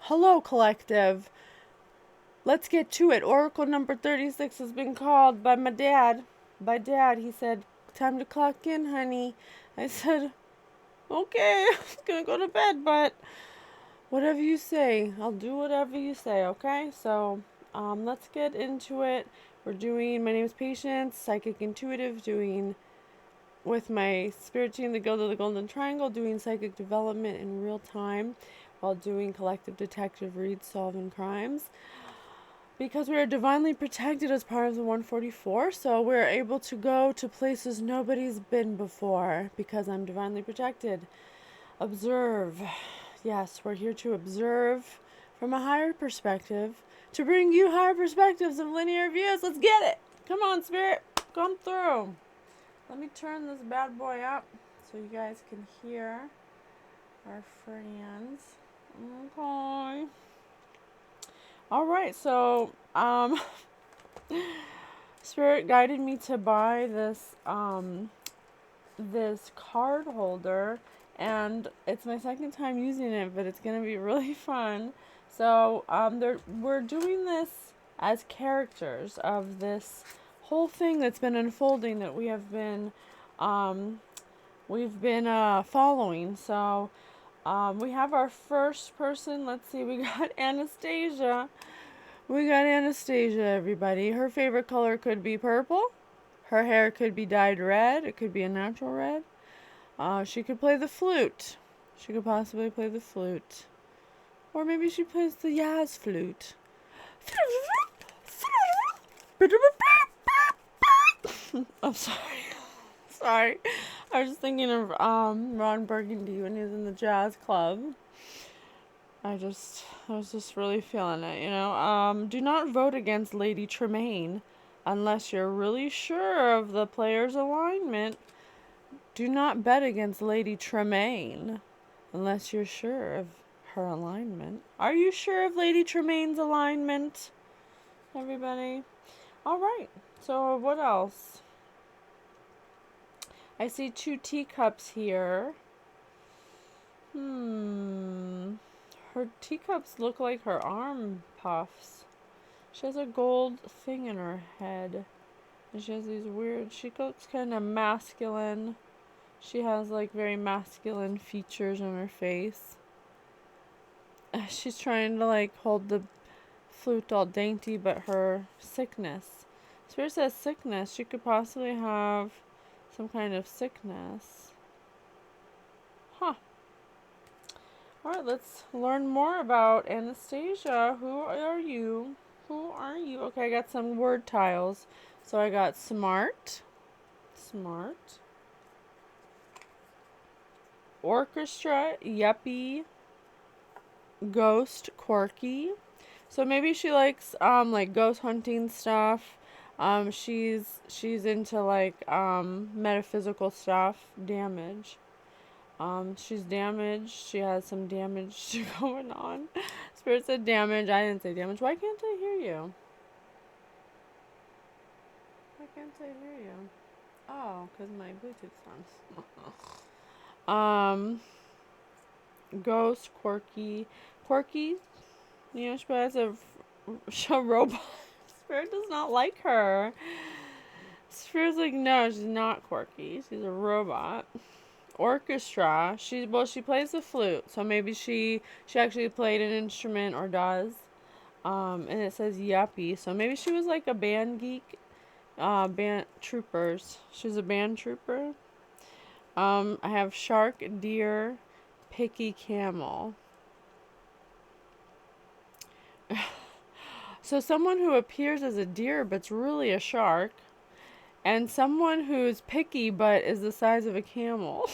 Hello, collective. Let's get to it. Oracle number 36 has been called by my dad. By dad, he said, time to clock in, honey. I said, okay, I was gonna go to bed, but whatever you say, I'll do whatever you say, okay? So, let's get into it. We're doing, my name is Patience, Psychic Intuitive, doing with my spirit team, the Guild of the Golden Triangle, doing psychic development in real time while doing collective detective reads, solving crimes. Because we are divinely protected as part of the 144, so we're able to go to places nobody's been before because I'm divinely protected. Observe. Yes, we're here to observe from a higher perspective, to bring you higher perspectives of linear views. Let's get it. Come on, Spirit. Come through. Let me turn this bad boy up so you guys can hear our friends. Okay. All right, so Spirit guided me to buy this card holder, and it's my second time using it, but it's gonna be really fun. So we're doing this as characters of this whole thing that's been unfolding that we've been following. So we have our first person. Let's see, we got Anastasia. We got Anastasia, everybody. Her favorite color could be purple. Her hair could be dyed red. It could be a natural red. She could play the flute. She could possibly play the flute. Or maybe she plays the Yaz flute. I'm sorry. Sorry. I was just thinking of Ron Burgundy when he was in the jazz club. I was just really feeling it, you know. Do not vote against Lady Tremaine unless you're really sure of the player's alignment. Do not bet against Lady Tremaine unless you're sure of her alignment. Are you sure of Lady Tremaine's alignment, everybody? All right. So what else? I see 2 teacups here. Her teacups look like her arm puffs. She has a gold thing in her head. And she has these weird, she looks kind of masculine. She has like very masculine features on her face. She's trying to like hold the flute all dainty, but her sickness. Spirit says sickness. She could possibly have some kind of sickness. Huh. Alright, let's learn more about Anastasia. Who are you? Who are you? Okay, I got some word tiles. So I got smart. Smart. Orchestra. Yuppie. Ghost. Quirky. So maybe she likes like ghost hunting stuff. She's into like metaphysical stuff. Damage. She's damaged. She has some damage going on. Spirit said damage. I didn't say damage. Why can't I hear you? Why can't I hear you? Oh, because my Bluetooth's on. Ghost, quirky. Quirky, you know, she has a robot. Spirit does not like her. Spirit's like, no, she's not quirky. She's a robot. Orchestra. She plays the flute, so maybe she actually played an instrument or does. And it says yuppie, so maybe she was like a band geek. Band troopers. She's a band trooper. I have shark, deer, picky camel. So someone who appears as a deer but's really a shark. And someone who's picky but is the size of a camel.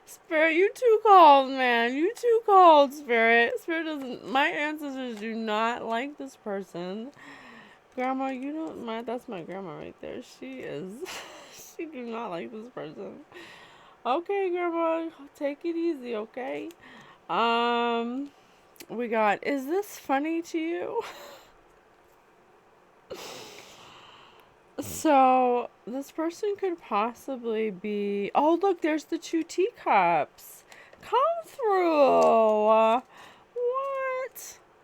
Spirit, you too cold, man. You too cold, Spirit. Spirit doesn't... My ancestors do not like this person. Grandma, you don't... That's my grandma right there. She is... She do not like this person. Okay, Grandma. Take it easy, okay? We got... Is this funny to you? So, this person could possibly be... Oh, look, there's the 2 teacups. Come through.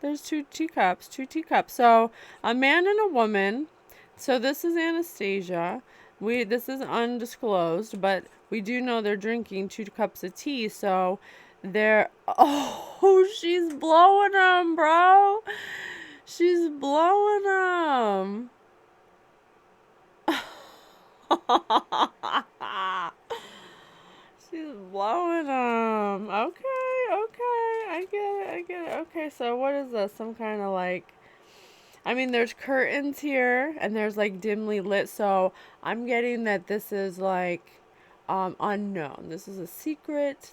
There's two teacups. So a man and a woman. So this is Anastasia. This is undisclosed, but we do know they're drinking 2 cups of tea. So they're she's blowing them, bro. She's blowing them. She's blowing them. Okay. I get it. Okay, so what is this? Some kind of like, I mean, there's curtains here and there's like dimly lit. So I'm getting that this is like unknown. This is a secret.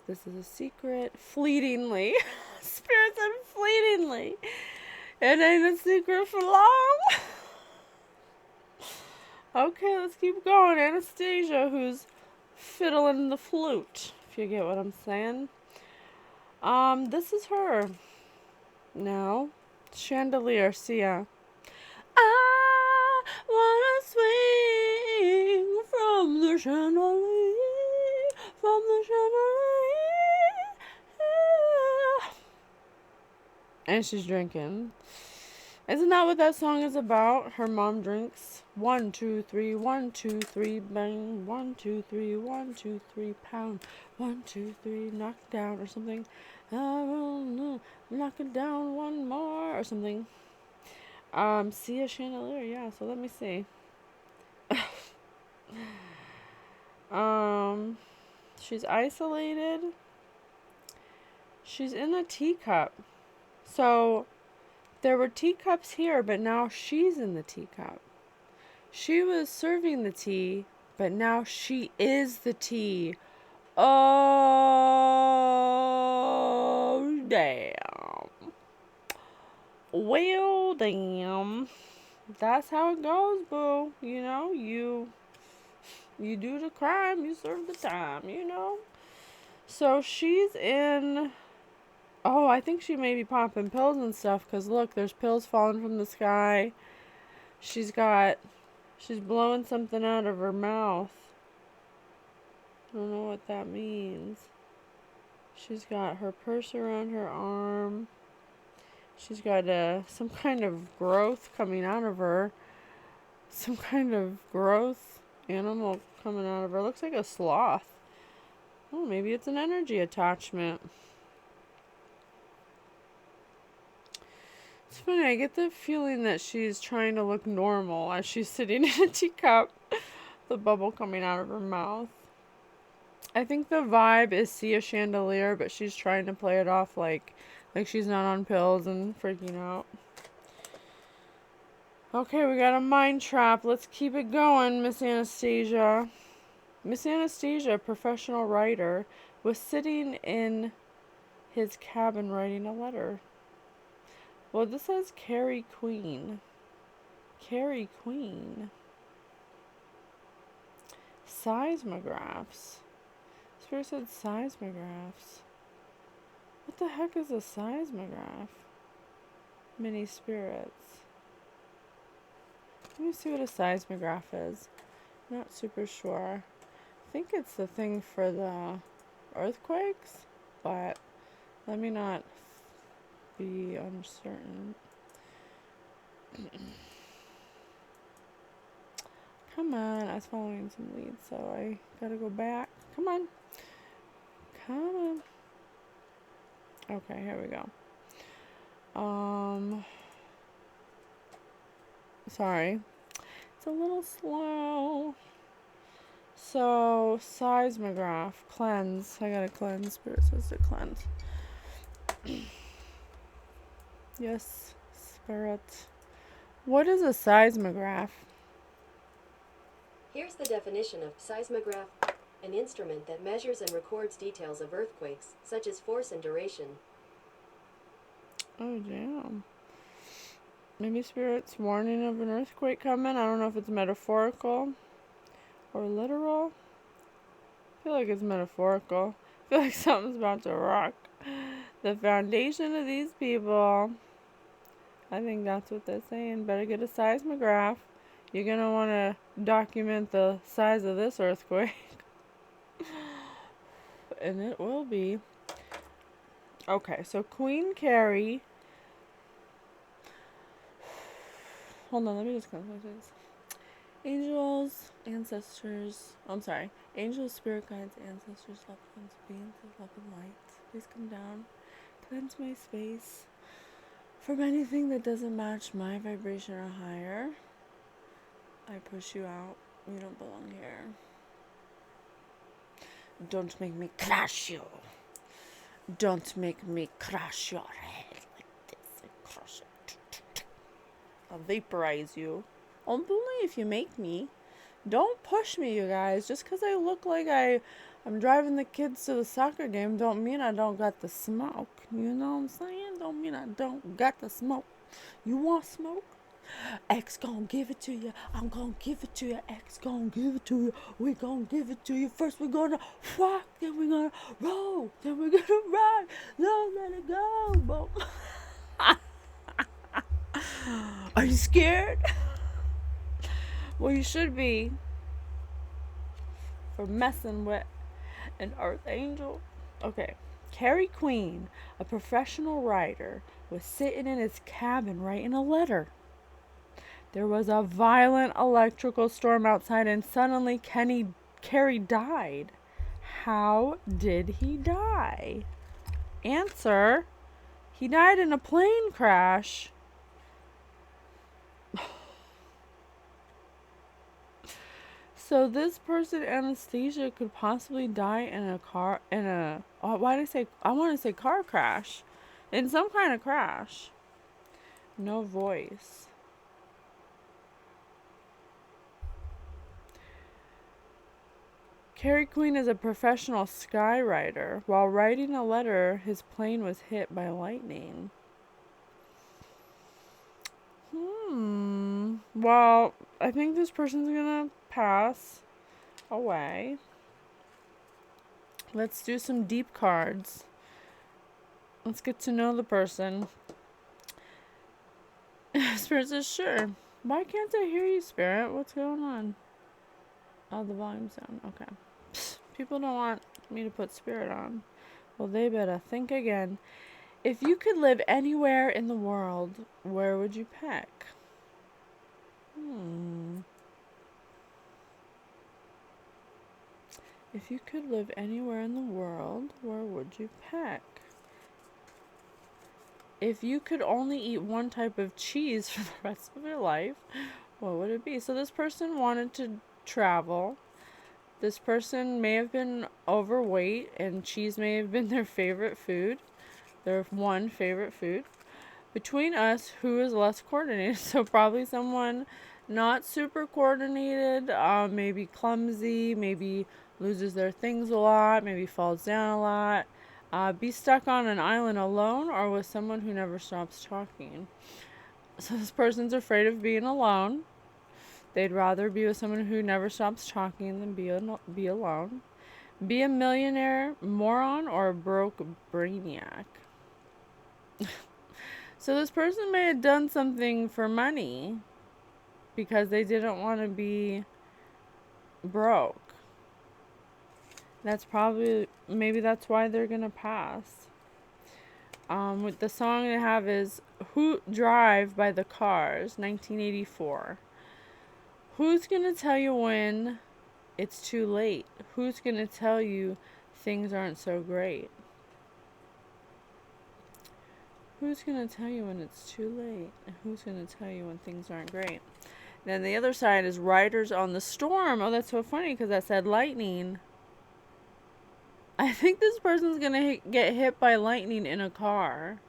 Fleetingly. Spirit said fleetingly. It ain't a secret for long. Okay, let's keep going. Anastasia, who's fiddling the flute, if you get what I'm saying. This is her. Now, chandelier, Sia. I wanna swing from the chandelier, And she's drinking. Isn't that what that song is about? Her mom drinks. 1, 2, 3, 1, 2, 3, bang. 1, 2, 3, 1, 2, 3, pound. 1, 2, 3, knock down or something. Knock it down one more or something. See a chandelier, yeah, so let me see. She's isolated. She's in a teacup. So there were teacups here, but now she's in the teacup. She was serving the tea, but now she is the tea. Oh, damn. Well, damn. That's how it goes, boo. You know, you do the crime, you serve the time, you know. So she's in... Oh, I think she may be popping pills and stuff, because look, there's pills falling from the sky. She's blowing something out of her mouth. I don't know what that means. She's got her purse around her arm. She's got some kind of growth coming out of her. Some kind of growth animal coming out of her. Looks like a sloth. Oh, maybe it's an energy attachment. It's funny, I get the feeling that she's trying to look normal as she's sitting in a teacup. The bubble coming out of her mouth. I think the vibe is see a chandelier, but she's trying to play it off like she's not on pills and freaking out. Okay, we got a mind trap. Let's keep it going, Miss Anastasia. Miss Anastasia, professional writer, was sitting in his cabin writing a letter. Well, this says Carrie Queen. Carrie Queen. Seismographs. Spirit said seismographs. What the heck is a seismograph? Mini spirits. Let me see what a seismograph is. Not super sure. I think it's the thing for the earthquakes, but let me not be uncertain. Come on, I was following some leads, so I gotta go back. Come on. Okay, here we go. Sorry. It's a little slow. So, seismograph, cleanse. I gotta cleanse. Spirit says to cleanse. Yes, Spirit. What is a seismograph? Here's the definition of seismograph. An instrument that measures and records details of earthquakes, such as force and duration. Oh, damn. Maybe Spirit's warning of an earthquake coming. I don't know if it's metaphorical or literal. I feel like it's metaphorical. I feel like something's about to rock the foundation of these people. I think that's what they're saying. Better get a seismograph. You're going to want to document the size of this earthquake. And it will be. Okay, so Queen Carrie hold on, let me just confirm this. Angels, ancestors, I'm sorry. Angels, spirit guides, ancestors, loved ones, beings of love and light. Please come down. Cleanse my space from anything that doesn't match my vibration or higher. I push you out. You don't belong here. Don't make me crush you. Don't make me crush your head like this and crush it. I'll vaporize you. Only if you make me. Don't push me, you guys. Just because I look like I'm driving the kids to the soccer game don't mean I don't got the smoke. You know what I'm saying? Don't mean I don't got the smoke. You want smoke? X gon' give it to you. I'm gon' give it to you. X gon' give it to you. We gon' give it to you. First we're gonna walk, then we're gonna roll, then we're gonna ride. Don't let it go. Boom. Are you scared? Well, you should be. For messing with an earth angel. Okay. Carrie Queen, a professional writer, was sitting in his cabin writing a letter. There was a violent electrical storm outside and suddenly Carrie died. How did he die? Answer: he died in a plane crash. So this person, Anastasia, could possibly die in a car, why did I say, I want to say car crash. In some kind of crash. No voice. Carrie Queen is a professional skywriter. While writing a letter, his plane was hit by lightning. Well, I think this person's gonna pass away. Let's do some deep cards. Let's get to know the person. Spirit says, sure. Why can't I hear you, Spirit? What's going on? Oh, the volume's down. Okay. People don't want me to put Spirit on. Well, they better think again. If you could live anywhere in the world, where would you pick? If you could live anywhere in the world, where would you pick? If you could only eat one type of cheese for the rest of your life, what would it be? So this person wanted to travel. This person may have been overweight and cheese may have been their favorite food. Their one favorite food. Between us, who is less coordinated? So probably someone not super coordinated, maybe clumsy, maybe loses their things a lot, maybe falls down a lot. Be stuck on an island alone or with someone who never stops talking. So this person's afraid of being alone. They'd rather be with someone who never stops talking than be alone. Be a millionaire moron or a broke brainiac. So this person may have done something for money because they didn't want to be broke. That's probably, maybe that's why they're going to pass. With the song I have is Who Drive by the Cars, 1984. Who's going to tell you when it's too late? Who's going to tell you things aren't so great? Who's going to tell you when it's too late? And who's going to tell you when things aren't great? Then the other side is Riders on the Storm. Oh, that's so funny because that said lightning. I think this person's going to get hit by lightning in a car.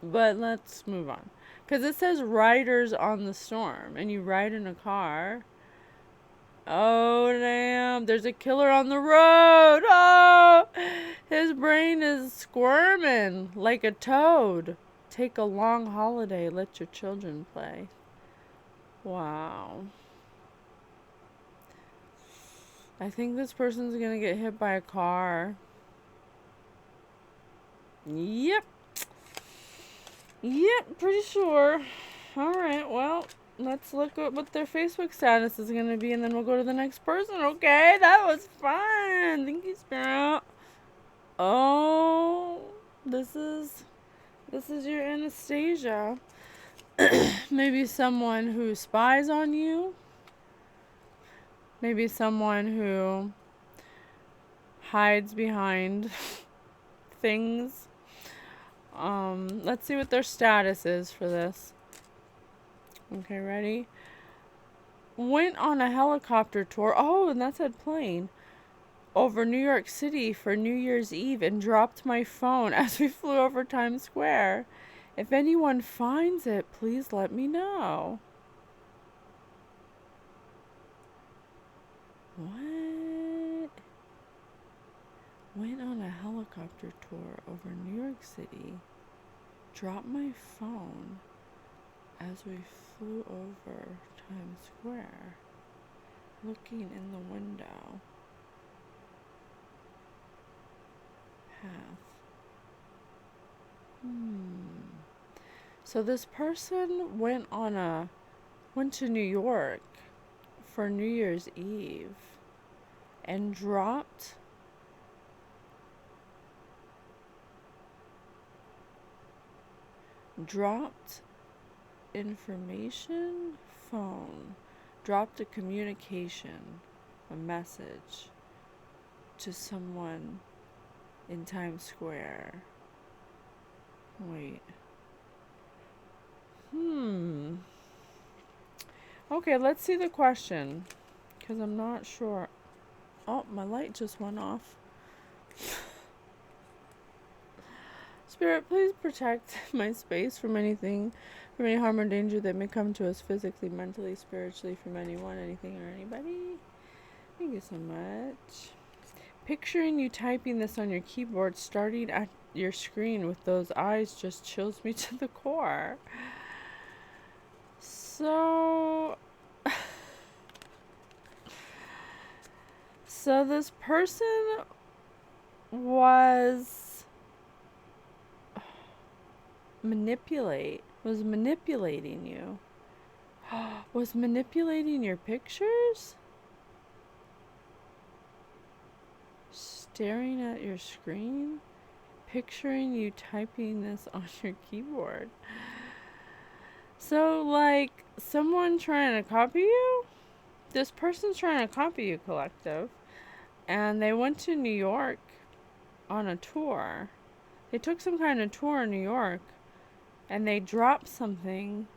But let's move on. Because it says Riders on the Storm. And you ride in a car. Oh, damn. There's a killer on the road. Oh, his brain is squirming like a toad. Take a long holiday. Let your children play. Wow. I think this person's going to get hit by a car. Yep. Yep, pretty sure. Alright, well, let's look at what their Facebook status is going to be, and then we'll go to the next person, okay? That was fun. Thank you, Spirit. Oh, this is This is your Anastasia. Maybe someone who spies on you. Maybe someone who hides behind things. Let's see what their status is for this. Okay, ready? Went on a helicopter tour. Oh, and that said plane. Over New York City for New Year's Eve and dropped my phone as we flew over Times Square. If anyone finds it, please let me know. What? Went on a helicopter tour over New York City. Dropped my phone as we flew over Times Square. Looking in the window. Path. So this person went to New York for New Year's Eve and dropped information, phone, dropped a communication, a message to someone in Times Square. Wait. Okay, let's see the question, because I'm not sure. Oh, my light just went off. Spirit, please protect my space from any harm or danger that may come to us physically, mentally, spiritually, from anyone, anything, or anybody. Thank you so much. Picturing you typing this on your keyboard, starting at your screen with those eyes, just chills me to the core. So this person was manipulating you. Was manipulating your pictures? Staring at your screen? Picturing you typing this on your keyboard. So, like, someone trying to copy you? This person's trying to copy you, collective. And they went to New York on a tour. They took some kind of tour in New York. And they dropped something.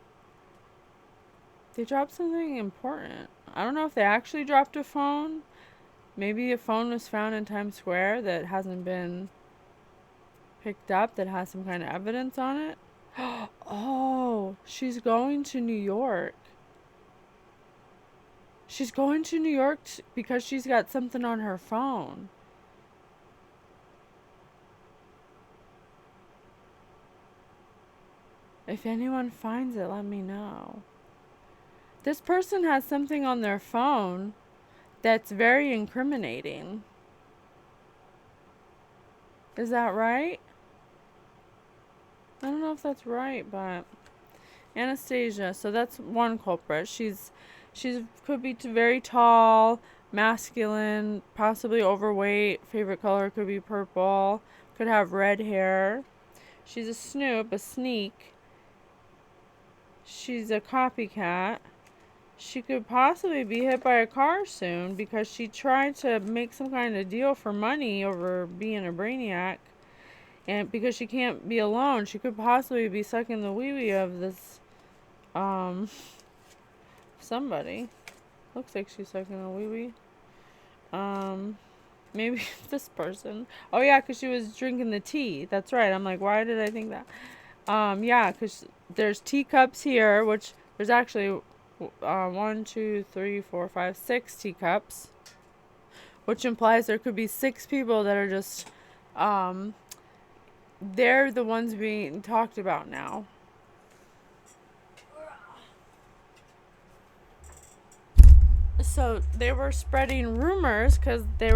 They dropped something important. I don't know if they actually dropped a phone. Maybe a phone was found in Times Square that hasn't been picked up, that has some kind of evidence on it. Oh, she's going to New York. She's going to New York because she's got something on her phone. If anyone finds it, let me know. This person has something on their phone that's very incriminating. Is that right? I don't know if that's right, but Anastasia, so that's one culprit. She's could be very tall, masculine, possibly overweight. Favorite color could be purple. Could have red hair. She's a snoop, a sneak. She's a copycat. She could possibly be hit by a car soon because she tried to make some kind of deal for money over being a brainiac. And because she can't be alone, she could possibly be sucking the wee-wee of this, somebody. Looks like she's sucking a wee-wee. Maybe this person. Oh, yeah, because she was drinking the tea. That's right. I'm like, why did I think that? Yeah, because there's teacups here, which there's actually 1, 2, 3, 4, 5, 6 teacups, which implies there could be 6 people that are just, they're the ones being talked about now. So they were spreading rumors because there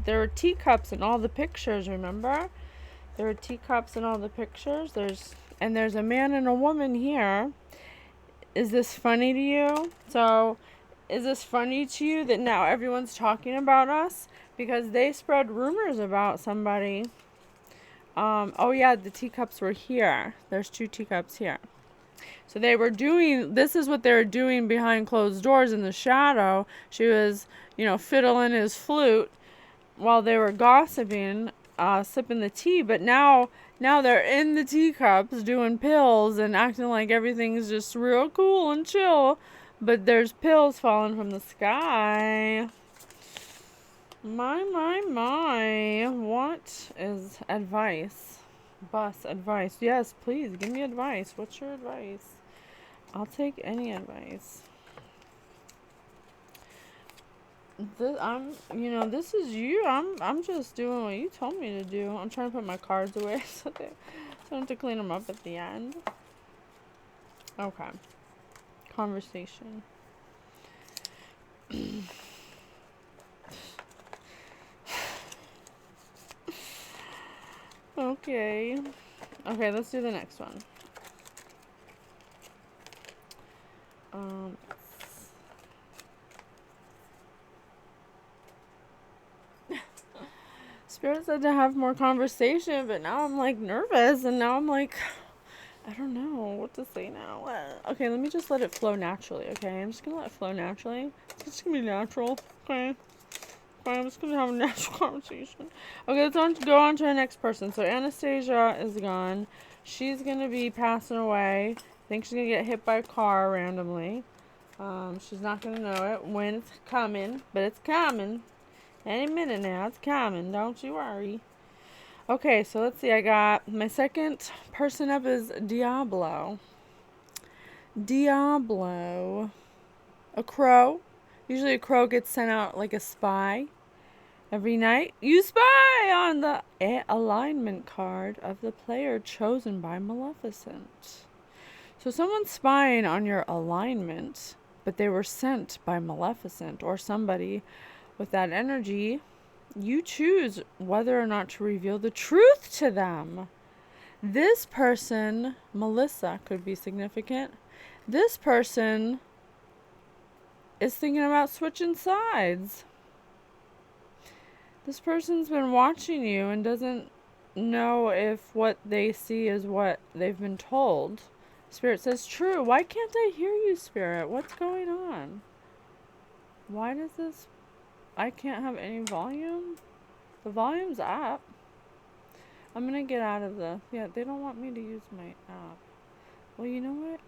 were teacups in all the pictures, remember? There were teacups in all the pictures. There's a man and a woman here. Is this funny to you? So, is this funny to you that now everyone's talking about us? Because they spread rumors about somebody Oh yeah, the teacups were here. There's 2 teacups here. So they were doing, this is what they were doing behind closed doors in the shadow. She was, fiddling his flute while they were gossiping, sipping the tea. But now they're in the teacups doing pills and acting like everything's just real cool and chill. But there's pills falling from the sky. My. What is advice? Bus advice. Yes, please give me advice. What's your advice? I'll take any advice. This is you. I'm just doing what you told me to do. I'm trying to put my cards away so I don't have to clean them up at the end. Okay. Conversation. Okay. Okay, let's do the next one. Spirit said to have more conversation, but now I'm like nervous, and now I'm like, I don't know what to say now. Okay, let me just let it flow naturally, okay? I'm just gonna let it flow naturally. It's just gonna be natural, okay? Okay, I'm just gonna have a natural conversation. Okay, let's go on to our next person. So Anastasia is gone. She's gonna be passing away. I think she's gonna get hit by a car randomly. She's not gonna know it when it's coming, but it's coming. Any minute now, it's coming. Don't you worry. Okay, so let's see. I got my second person up is Diablo. Diablo. A crow. Usually a crow gets sent out like a spy. Every night, you spy on the alignment card of the player chosen by Maleficent. So someone's spying on your alignment, but they were sent by Maleficent or somebody with that energy. You choose whether or not to reveal the truth to them. This person, Melissa, could be significant. This person is thinking about switching sides. This person's been watching you and doesn't know if what they see is what they've been told. Spirit says, true. Why can't I hear you, Spirit? What's going on? Why does this... I can't have any volume? The volume's up. I'm gonna get out of the... Yeah, they don't want me to use my app. Well, you know what?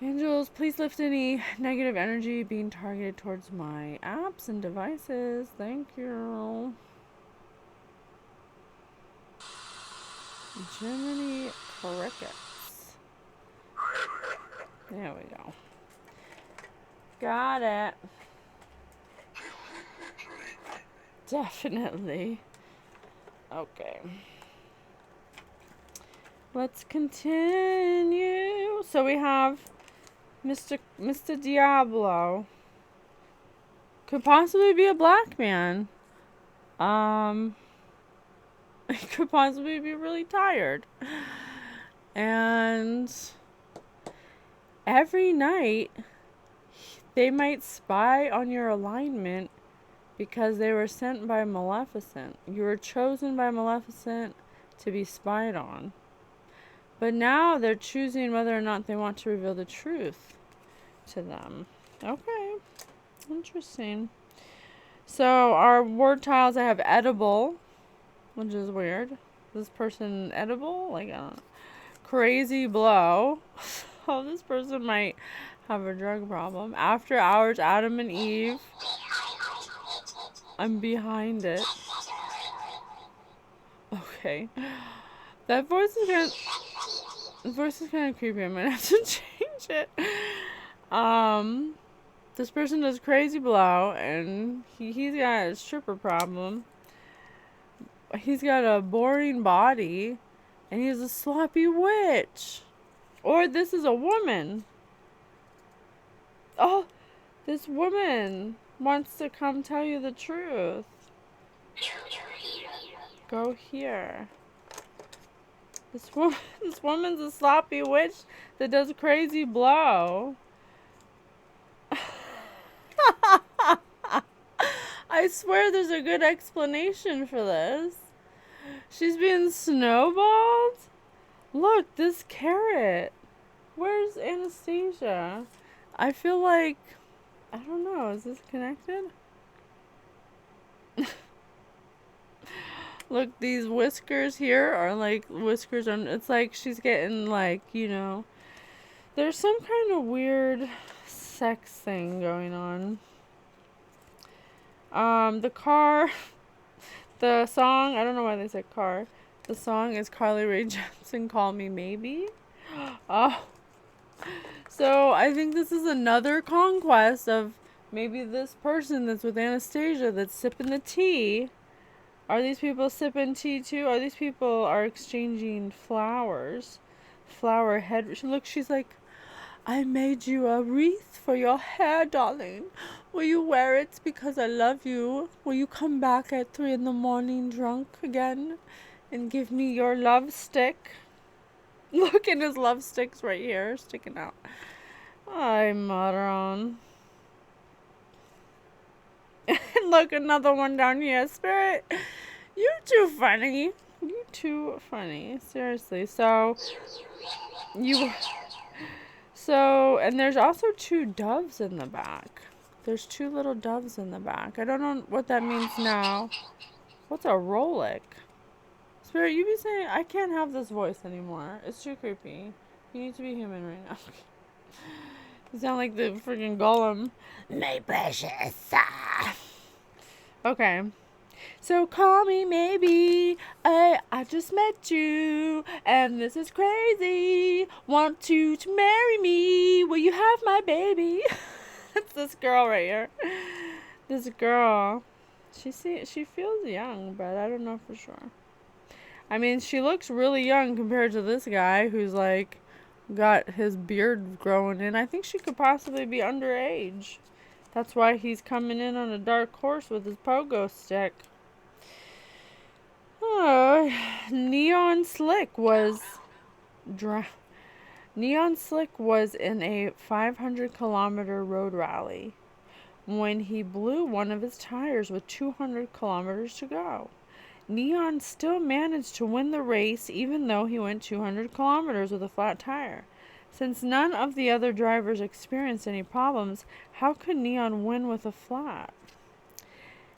Angels, please lift any negative energy being targeted towards my apps and devices. Thank you. Jiminy Crickets. There we go. Got it. Definitely. Okay. Let's continue. So we have Mr. Diablo. Could possibly be a black man. He could possibly be really tired. And every night they might spy on your alignment because they were sent by Maleficent. You were chosen by Maleficent to be spied on. But now they're choosing whether or not they want to reveal the truth to them. Okay. Interesting. So our word tiles, I have edible, which is weird. This person edible? Like, I don't know. Crazy blow. Oh, this person might have a drug problem. After hours, Adam and Eve. I'm behind it. Okay. That voice is kind of creepy. I might have to change it. This person does crazy blow, and he's got a stripper problem. He's got a boring body, and he's a sloppy witch. Or this is a woman. Oh, this woman wants to come tell you the truth. Go here. This woman's a sloppy witch that does crazy blow. I swear there's a good explanation for this. She's being snowballed? Look, this carrot. Where's Anastasia? I feel like, I don't know, is this connected? Look, these whiskers here are like whiskers on, it's like she's getting like, there's some kind of weird sex thing going on. The car, the song, I don't know why they said car. The song is Carly Rae Jepsen, Call Me Maybe. Oh, so I think this is another conquest of maybe this person that's with Anastasia that's sipping the tea. Are these people sipping tea too? Are these people are exchanging flowers? Flower head. Look, she's like, I made you a wreath for your hair, darling. Will you wear it because I love you? Will you come back at 3 a.m. drunk again and give me your love stick? Look at his love sticks right here sticking out. Ay, moron. And look, another one down here. Spirit, you're too funny. You're too funny. Seriously. And there's also 2 doves in the back. There's 2 little doves in the back. I don't know what that means now. What's a Rolex? Spirit, you be saying, I can't have this voice anymore. It's too creepy. You need to be human right now. You sound like the freaking golem. My precious. Okay. So call me maybe. I just met you and this is crazy. Want you to marry me. Will you have my baby? It's this girl right here. This girl. She feels young, but I don't know for sure. I mean, she looks really young compared to this guy who's like got his beard growing in. I think she could possibly be underage. That's why he's coming in on a dark horse with his pogo stick. Oh, Neon Slick was in a 500-kilometer road rally when he blew one of his tires with 200 kilometers to go. Neon still managed to win the race even though he went 200 kilometers with a flat tire. Since none of the other drivers experienced any problems, how could Neon win with a flat?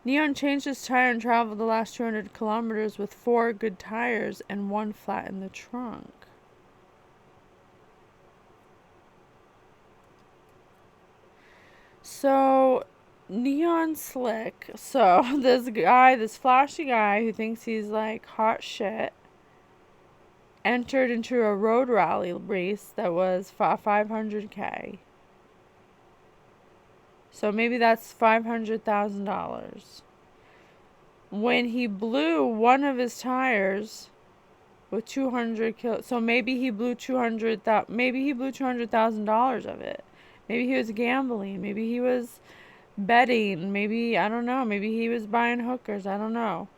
Neon changed his tire and traveled the last 200 kilometers with 4 good tires and 1 flat in the trunk. So, Neon Slick. So, this flashy guy who thinks he's like hot shit, entered into a road rally race that was 500K. So maybe that's $500,000. When he blew one of his tires with 200 so maybe he blew $200,000 of it. Maybe he was gambling. Maybe he was betting. Maybe, I don't know. Maybe he was buying hookers. I don't know.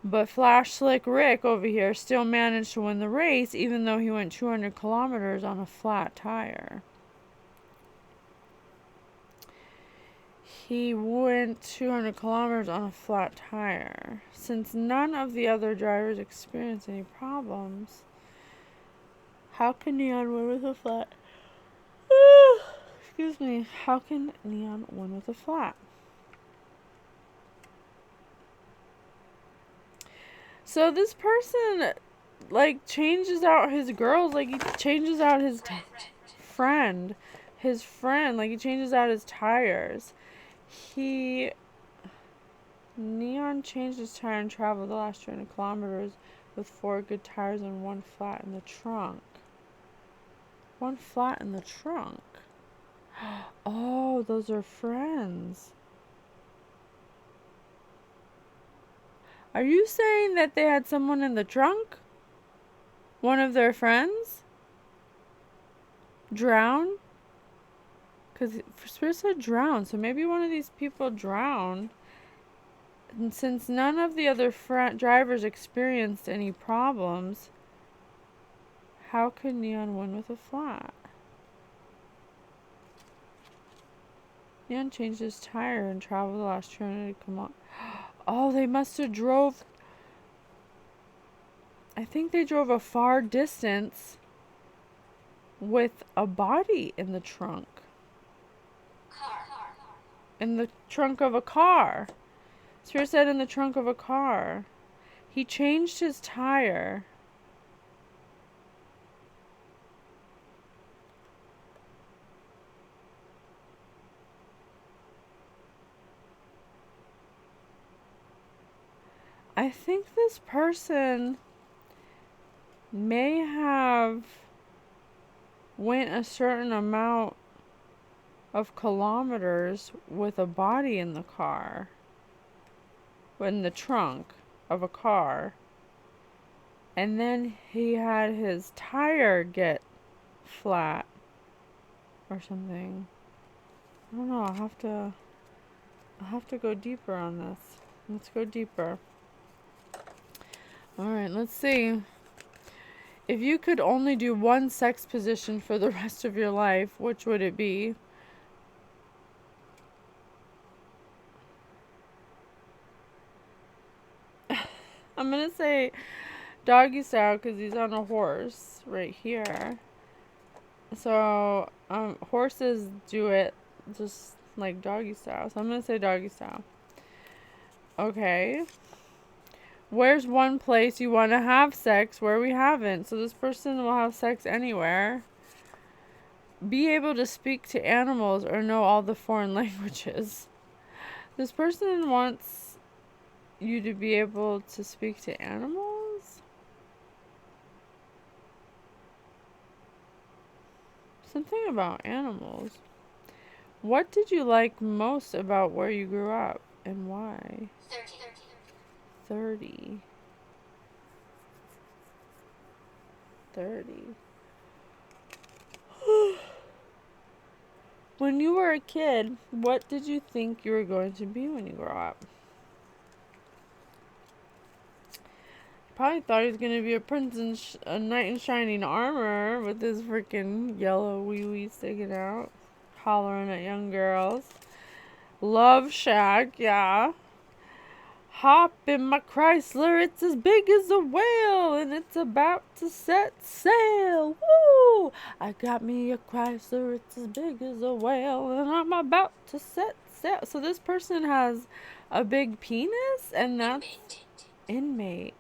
But Flash Slick Rick over here still managed to win the race even though he went 200 kilometers on a flat tire. He went 200 kilometers on a flat tire. Since none of the other drivers experienced any problems, how can Neon win with a flat? Excuse me. How can Neon win with a flat? So this person, like, changes out his girls. Like, he changes out his friend. His friend. Like, he changes out his tires. Neon changed his tire and traveled the last 200 kilometers with 4 good tires and 1 flat in the trunk. 1 flat in the trunk. Oh, those are friends. Are you saying that they had someone in the trunk? One of their friends? Drown? Because Spirit said drown, so maybe one of these people drowned. And since none of the other drivers experienced any problems, how could Neon win with a flat? Neon changed his tire and traveled the last 200 kilometers. Oh, they must have drove. I think they drove a far distance with a body in the trunk. In the trunk of a car. Spirit said in the trunk of a car. He changed his tire. I think this person may have went a certain amount of kilometers with a body in the car. In the trunk of a car. And then he had his tire get flat or something. I don't know, I'll have to go deeper on this. Let's go deeper. Alright, let's see. If you could only do one sex position for the rest of your life, which would it be? I'm gonna say doggy style because he's on a horse right here. So, horses do it just like doggy style. So I'm gonna say doggy style. Okay. Where's one place you want to have sex where we haven't? So this person will have sex anywhere. Be able to speak to animals or know all the foreign languages. This person wants you to be able to speak to animals? Something about animals. What did you like most about where you grew up and why? 30. 30. When you were a kid, what did you think you were going to be when you grow up? Probably thought he was going to be a prince in a knight in shining armor with his freaking yellow wee-wee sticking out, hollering at young girls. Love shack, yeah. Hop in my Chrysler, it's as big as a whale, and it's about to set sail. Woo! I got me a Chrysler, it's as big as a whale, and I'm about to set sail. So this person has a big penis, and that's inmate.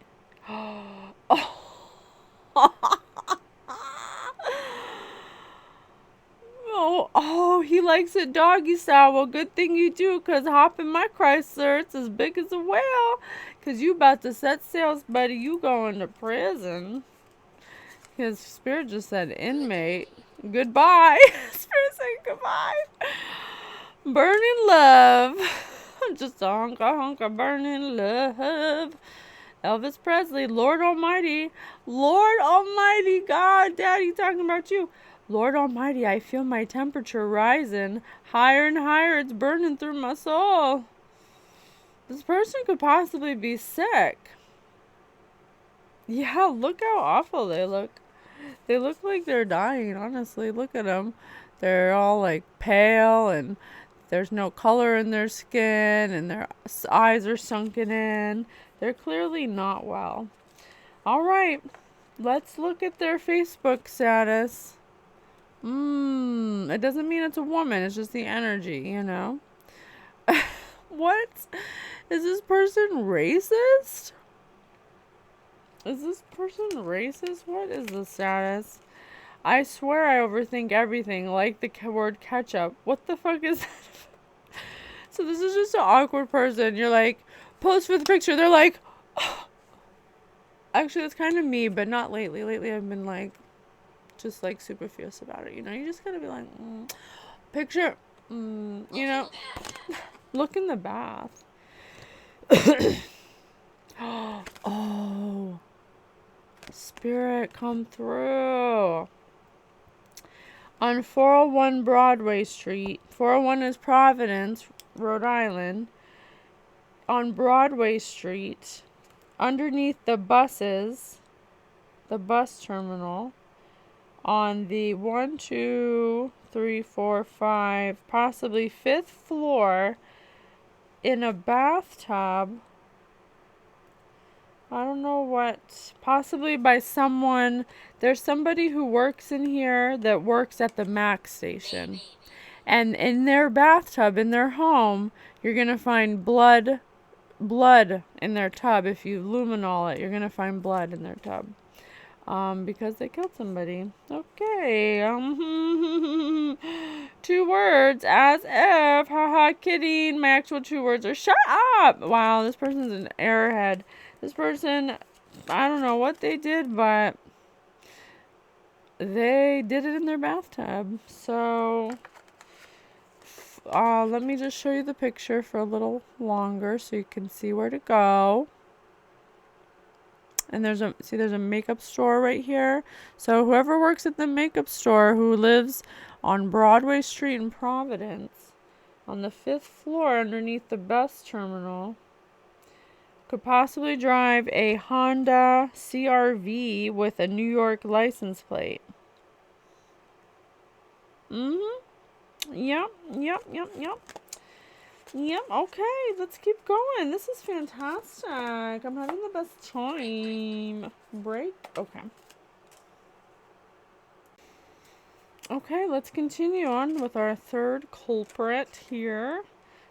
Oh, he likes it doggy style. Well, good thing you do, because hop in my Chrysler, it's as big as a whale. Because you about to set sails, buddy. You going to prison. His spirit just said inmate. Goodbye. Spirit said goodbye. Burning love. Just a honka burning love. Elvis Presley, Lord Almighty, God, Daddy, talking about you. Lord Almighty, I feel my temperature rising higher and higher. It's burning through my soul. This person could possibly be sick. Yeah, look how awful they look. They look like they're dying, honestly. Look at them. They're all like pale and there's no color in their skin and their eyes are sunken in. They're clearly not well. All right, let's look at their Facebook status. It doesn't mean it's a woman. It's just the energy, you know. What? Is this person racist? Is this person racist? What is the status? I swear I overthink everything, like the word ketchup. What the fuck is that? So this is just an awkward person. You're like, post for the picture. They're like, oh. Actually, it's kind of me, but not lately. Lately, I've been like, just like super fierce about it. You know, you just gotta be like, picture, you know, look in the bath. Oh, spirit, come through. On 401 Broadway Street. 401 is Providence, Rhode Island. On Broadway Street, underneath the buses, the bus terminal, on the 1, 2, 3, 4, 5, possibly 5th floor, in a bathtub, I don't know what. Possibly by someone. There's somebody who works in here that works at the Mac station. And in their bathtub, in their home, you're going to find blood in their tub. If you luminol it, you're going to find blood in their tub. Because they killed somebody. Okay. 2 words, as if. Haha, kidding. My actual 2 words are shut up. Wow, this person's an airhead. This person, I don't know what they did, but they did it in their bathtub. So, let me just show you the picture for a little longer so you can see where to go. And there's a makeup store right here. So whoever works at the makeup store who lives on Broadway Street in Providence on the 5th floor underneath the bus terminal could possibly drive a Honda CRV with a New York license plate. Yep. Yep, okay, let's keep going. This is fantastic. I'm having the best time. Break? Okay. Okay, let's continue on with our 3rd culprit here.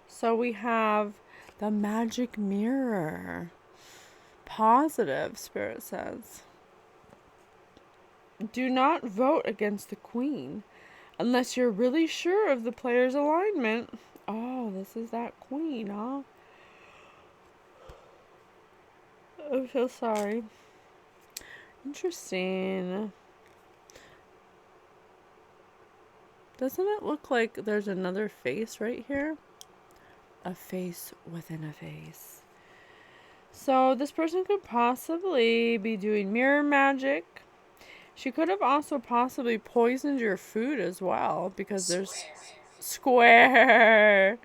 So we have the magic mirror. Positive, Spirit says. Do not vote against the queen unless you're really sure of the player's alignment. Oh, this is that queen, huh? I feel sorry. Interesting. Doesn't it look like there's another face right here? A face within a face. So this person could possibly be doing mirror magic. She could have also possibly poisoned your food as well because there's square.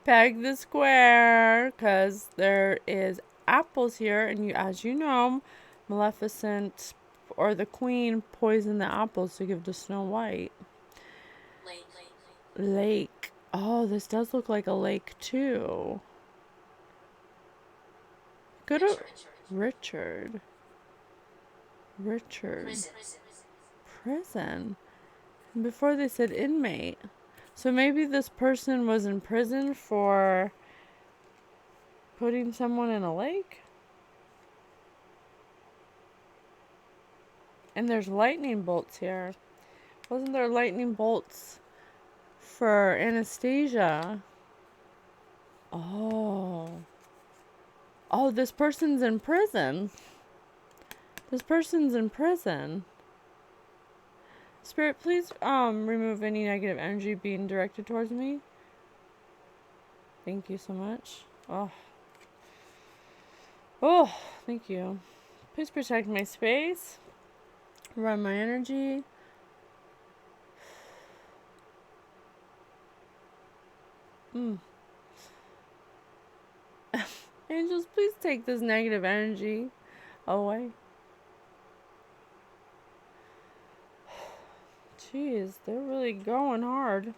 Peg the square because there is apples here, and you, as you know, Maleficent or the queen poisoned the apples to give to Snow White. Lake. Oh, this does look like a lake too. Good. Richard. Prison. Before they said inmate. So maybe this person was in prison for putting someone in a lake? And there's lightning bolts here. Wasn't there lightning bolts for Anastasia? Oh. Oh, this person's in prison. Spirit, please remove any negative energy being directed towards me. Thank you so much. Oh, thank you. Please protect my space. Run my energy. Angels, please take this negative energy away. Jeez, they're really going hard.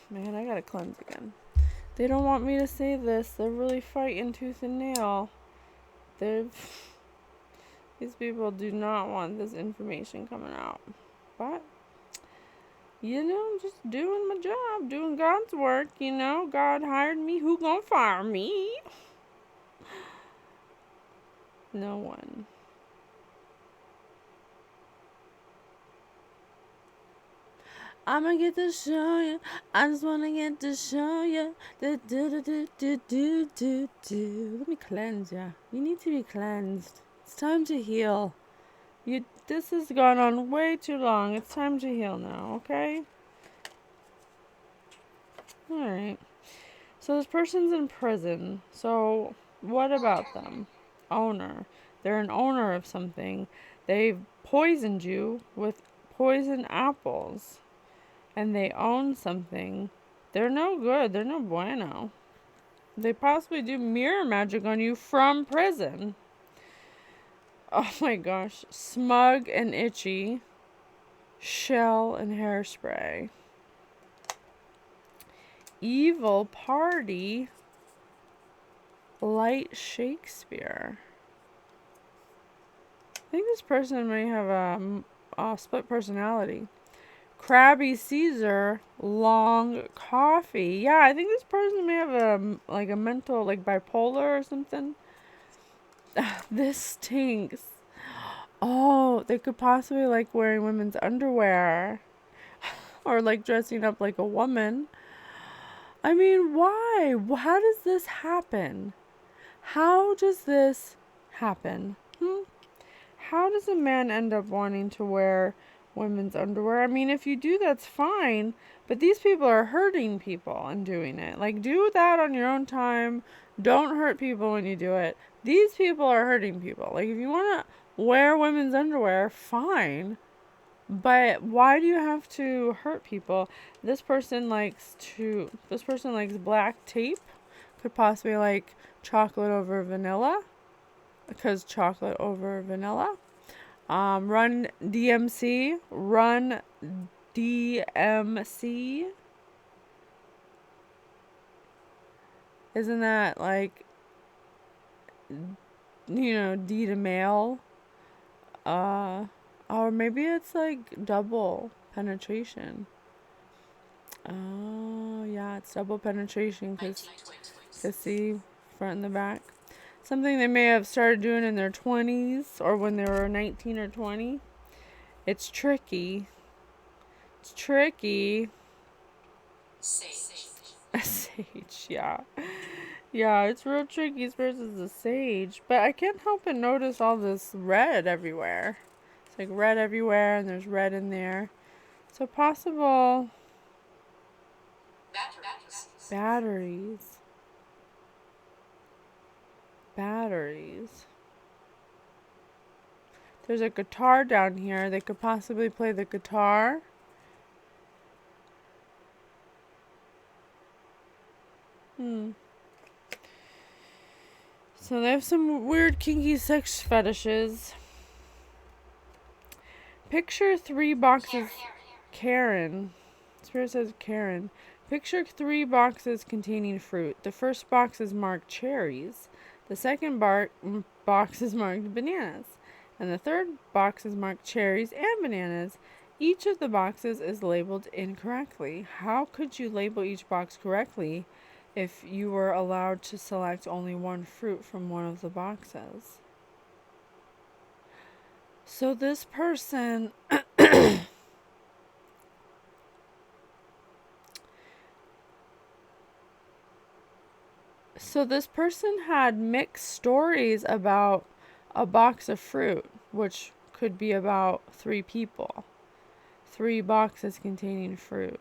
Man, I gotta cleanse again. They don't want me to say this. They're really fighting tooth and nail. These people do not want this information coming out. But, you know, I'm just doing my job, doing God's work, you know. God hired me. Who gonna fire me? No one. I'ma get to show you. I just wanna get to show you. Let me cleanse ya. You need to be cleansed. It's time to heal. This has gone on way too long. It's time to heal now, okay? Alright. So this person's in prison. So what about them? Owner. They're an owner of something. They've poisoned you with poison apples. And they own something. They're no good. They're no bueno. They possibly do mirror magic on you from prison. Oh my gosh. Smug and itchy. Shell and hairspray. Evil party. Light Shakespeare. I think this person may have a split personality. Crabby Caesar, long coffee. Yeah, I think this person may have a mental, like bipolar or something. This stinks. Oh, they could possibly like wearing women's underwear or like dressing up like a woman. I mean, why? How does this happen? How does this happen? How does a man end up wanting to wear women's underwear? I mean, if you do, that's fine. But these people are hurting people and doing it. Like, do that on your own time. Don't hurt people when you do it. These people are hurting people. Like, if you want to wear women's underwear, fine. But why do you have to hurt people? This person likes black tape. Could possibly like chocolate over vanilla. Because chocolate over vanilla. Run DMC. Run DMC. Isn't that like, D to male? Or maybe it's like double penetration. Oh, yeah, it's double penetration because see, front and the back. Something they may have started doing in their 20s or when they were 19 or 20. It's tricky. It's tricky. A sage, yeah. Yeah, it's real tricky versus a sage. But I can't help but notice all this red everywhere. It's like red everywhere and there's red in there. So possible batteries. There's a guitar down here. They could possibly play the guitar. So they have some weird kinky sex fetishes. Picture 3 boxes. Karen. Spirit says Karen. Picture 3 boxes containing fruit. The first box is marked cherries. The second box is marked bananas. And the third box is marked cherries and bananas. Each of the boxes is labeled incorrectly. How could you label each box correctly if you were allowed to select only one fruit from one of the boxes? So this person had mixed stories about a box of fruit, which could be about 3 people. 3 boxes containing fruit.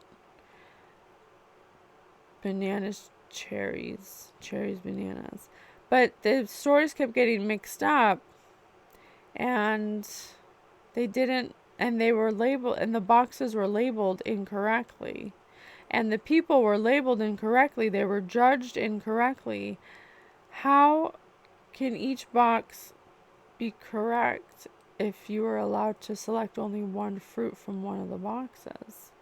Bananas, cherries, bananas. But the stories kept getting mixed up and they were labeled, and the boxes were labeled incorrectly. And the people were labeled incorrectly. They were judged incorrectly. How can each box be correct if you were allowed to select only one fruit from one of the boxes?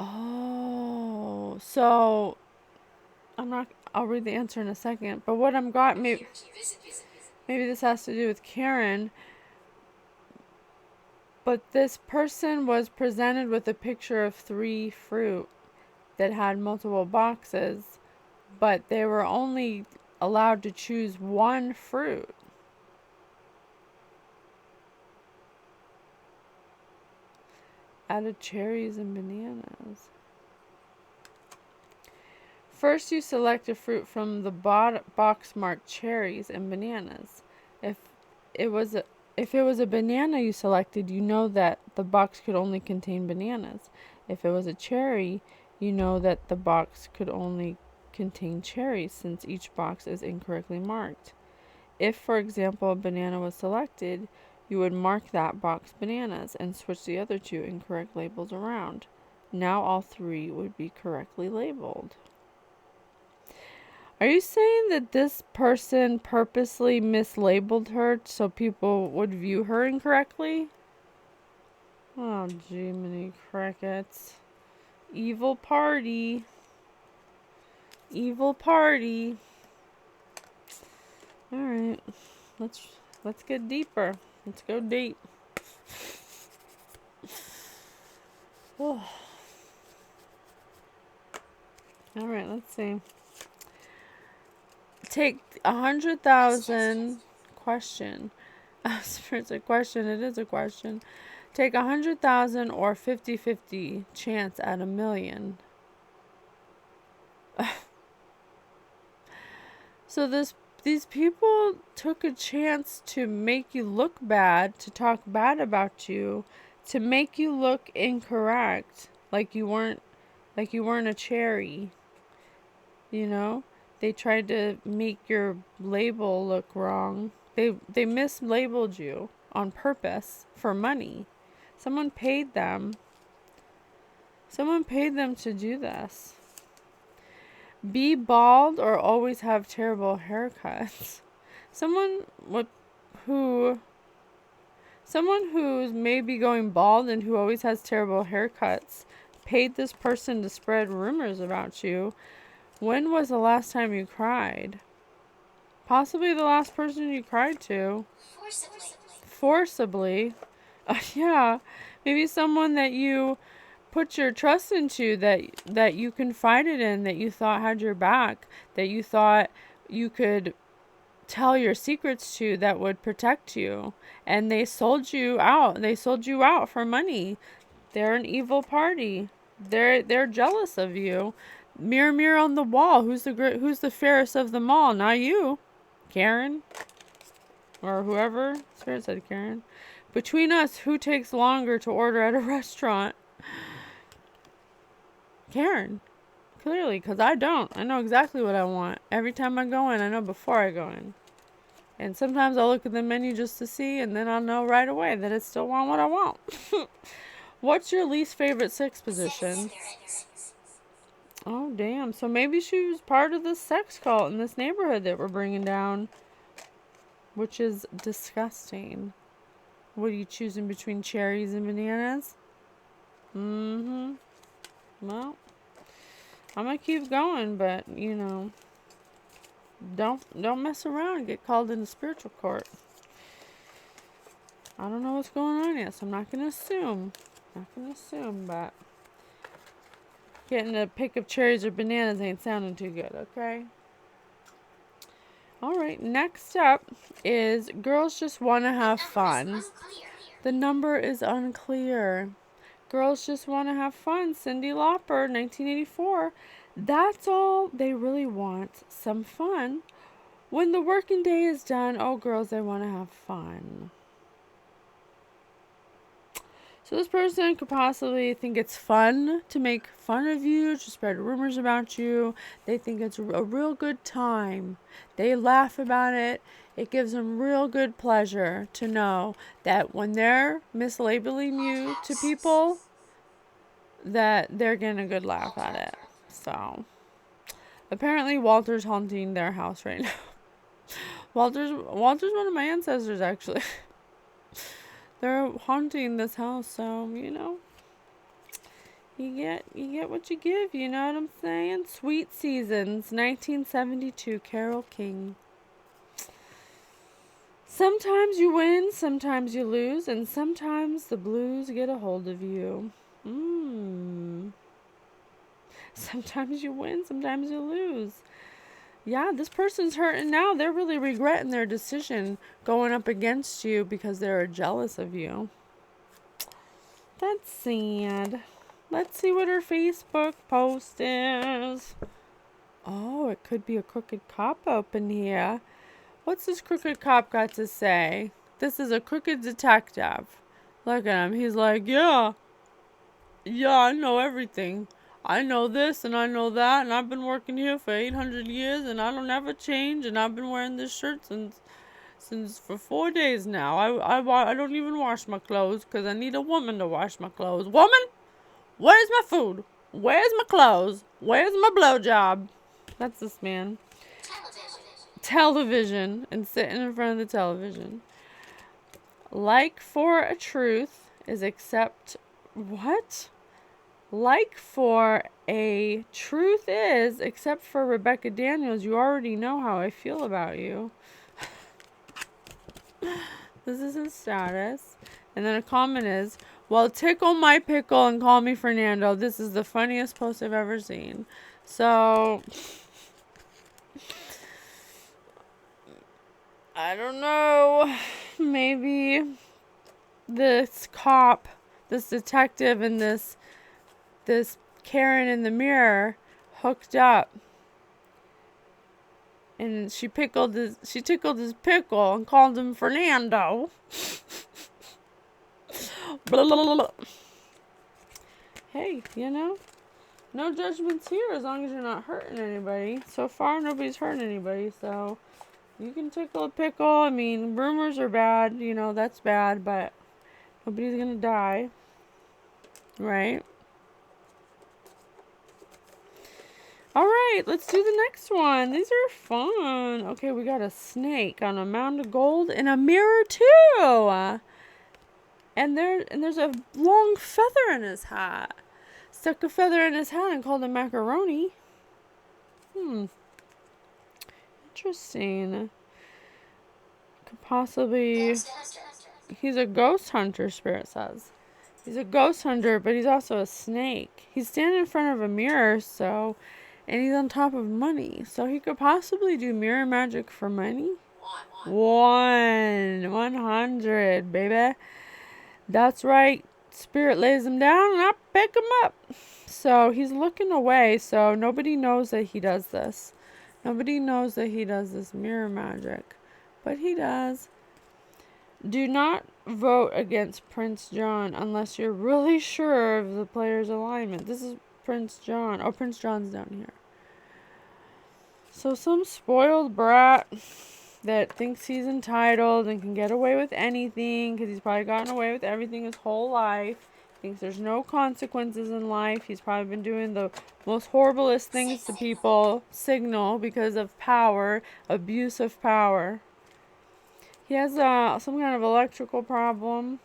Oh, so I'll read the answer in a second. But what I'm got, maybe this has to do with Karen. But this person was presented with a picture of 3 fruit that had multiple boxes, but they were only allowed to choose one fruit. Added cherries and bananas. First, you select a fruit from the box marked cherries and bananas. If it was a banana you selected, you know that the box could only contain bananas. If it was a cherry, you know that the box could only contain cherries since each box is incorrectly marked. If, for example, a banana was selected, you would mark that box bananas and switch the other 2 incorrect labels around. Now all 3 would be correctly labeled. Are you saying that this person purposely mislabeled her so people would view her incorrectly? Oh, Jiminy Crickets. Evil party. Evil party. All right. Let's get deeper. Let's go deep. Oh. All right, let's see. Take 100,000 question. It's a question. It is a question. Take 100,000 or 50-50 chance at 1,000,000. So these people took a chance to make you look bad, to talk bad about you, to make you look incorrect, like you weren't a cherry, you know? They tried to make your label look wrong. They mislabeled you on purpose for money. Someone paid them. Someone paid them to do this. Be bald or always have terrible haircuts. Someone who someone who's maybe going bald and who always has terrible haircuts paid this person to spread rumors about you. When was the last time you cried? Possibly the last person you cried to. Forcibly. Yeah. Maybe someone that you put your trust into, that you confided in, that you thought had your back, that you thought you could tell your secrets to, that would protect you, and they sold you out. They sold you out for money. They're an evil party. They're jealous of you. Mirror, mirror on the wall, who's the fairest of them all? Not you, Karen, or whoever. Spirit said Karen. Between us, who takes longer to order at a restaurant? Karen. Clearly, because I don't. I know exactly what I want. Every time I go in, I know before I go in. And sometimes I'll look at the menu just to see, and then I'll know right away that I still want what I want. What's your least favorite sex position? Oh, damn. So maybe she was part of this sex cult in this neighborhood that we're bringing down, which is disgusting. What are you choosing between cherries and bananas? Mm-hmm. Well, I'm gonna keep going, but don't mess around and get called into spiritual court. I don't know what's going on yet, so I'm not gonna assume. But getting a pick of cherries or bananas ain't sounding too good, okay? Alright, next up is girls just want to have fun. The number is unclear. Girls just want to have fun. Cyndi Lauper, 1984. That's all they really want. Some fun. When the working day is done, oh, girls, they want to have fun. So this person could possibly think it's fun to make fun of you, to spread rumors about you. They think it's a real good time. They laugh about it. It gives them real good pleasure to know that when they're mislabeling you to people, that they're getting a good laugh at it. So apparently Walter's haunting their house right now. Walter's one of my ancestors, actually. They're haunting this house, so you get what you give, you know what I'm saying? Sweet Seasons, 1972, Carole King. Sometimes you win, sometimes you lose, and sometimes the blues get a hold of you. Sometimes you win, sometimes you lose. Yeah, this person's hurting now. They're really regretting their decision going up against you because they're jealous of you. That's sad. Let's see what her Facebook post is. Oh, it could be a crooked cop up in here. What's this crooked cop got to say? This is a crooked detective. Look at him. He's like, yeah, I know everything. I know this and I know that, and I've been working here for 800 years, and I don't ever change, and I've been wearing this shirt since for 4 days now. I don't even wash my clothes because I need a woman to wash my clothes. Woman, where's my food? Where's my clothes? Where's my blowjob? That's this man. Television, and sitting in front of the television. Like for a truth is accept what? Like for a truth is, except for Rebecca Daniels, you already know how I feel about you. This is his status. And then a comment is, well, tickle my pickle and call me Fernando. This is the funniest post I've ever seen. So, I don't know. Maybe this cop, this detective, and this Karen in the mirror hooked up. And she tickled his pickle and called him Fernando. Blah, blah, blah, blah. Hey, no judgments here as long as you're not hurting anybody. So far, nobody's hurting anybody, so you can tickle a pickle. I mean, rumors are bad, that's bad, but nobody's gonna die, right? Alright, let's do the next one. These are fun. Okay, we got a snake on a mound of gold and a mirror, too. And there's a long feather in his hat. Stuck a feather in his hat and called him macaroni. Interesting. Could possibly... He's a ghost hunter, Spirit says. He's a ghost hunter, but he's also a snake. He's standing in front of a mirror, so... And he's on top of money. So he could possibly do mirror magic for money. 100, baby. That's right. Spirit lays him down and I pick him up. So he's looking away, so nobody knows that he does this. Nobody knows that he does this mirror magic. But he does. Do not vote against Prince John unless you're really sure of the player's alignment. This is Prince John. Oh, Prince John's down here. So some spoiled brat that thinks he's entitled and can get away with anything because he's probably gotten away with everything his whole life. Thinks there's no consequences in life. He's probably been doing the most horriblest things to people. Signal because of power, abuse of power. He has some kind of electrical problem.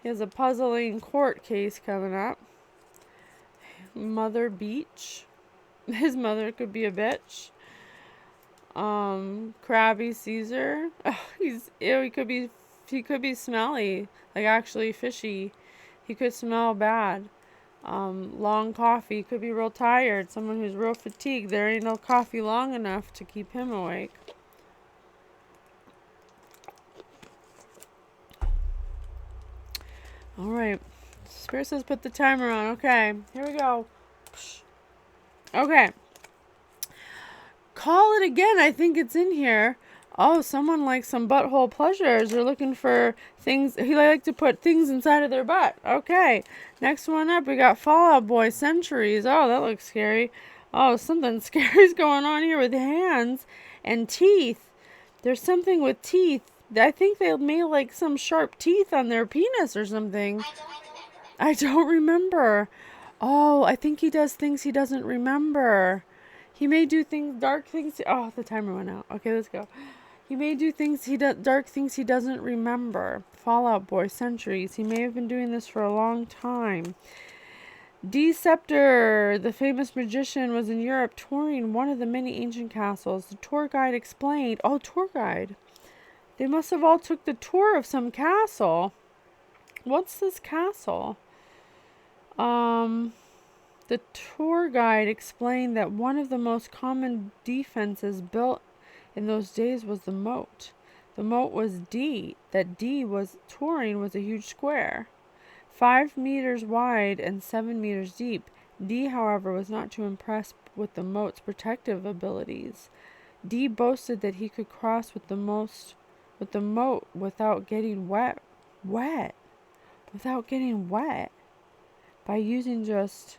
He has a puzzling court case coming up. Mother Beach. His mother could be a bitch. Krabby Caesar. Oh, he could be smelly, like actually fishy. He could smell bad. Long coffee, could be real tired. Someone who's real fatigued. There ain't no coffee long enough to keep him awake. All right. Spirit says put the timer on. Okay, here we go. Okay. Call it again. I think it's in here. Oh, someone likes some butthole pleasures. They're looking for things. He like to put things inside of their butt. Okay. Next one up, we got Fallout Boy Centuries. Oh, that looks scary. Oh, something scary's going on here with hands and teeth. There's something with teeth. I think they made like some sharp teeth on their penis or something. I don't remember. Oh, I think he does things he doesn't remember. He may do things, dark things. Oh, the timer went out. Okay, let's go. He may do things dark things he doesn't remember. Fallout Boy Centuries. He may have been doing this for a long time. Deceptor, the famous magician, was in Europe touring one of the many ancient castles. The tour guide explained. Oh, tour guide. They must have all took the tour of some castle. What's this castle? The tour guide explained that one of the most common defenses built in those days was the moat. The moat was D. That D was touring was a huge square, 5 meters wide and 7 meters deep. D, however, was not too impressed with the moat's protective abilities. D boasted that he could cross with the moat without getting wet. Without getting wet. By using just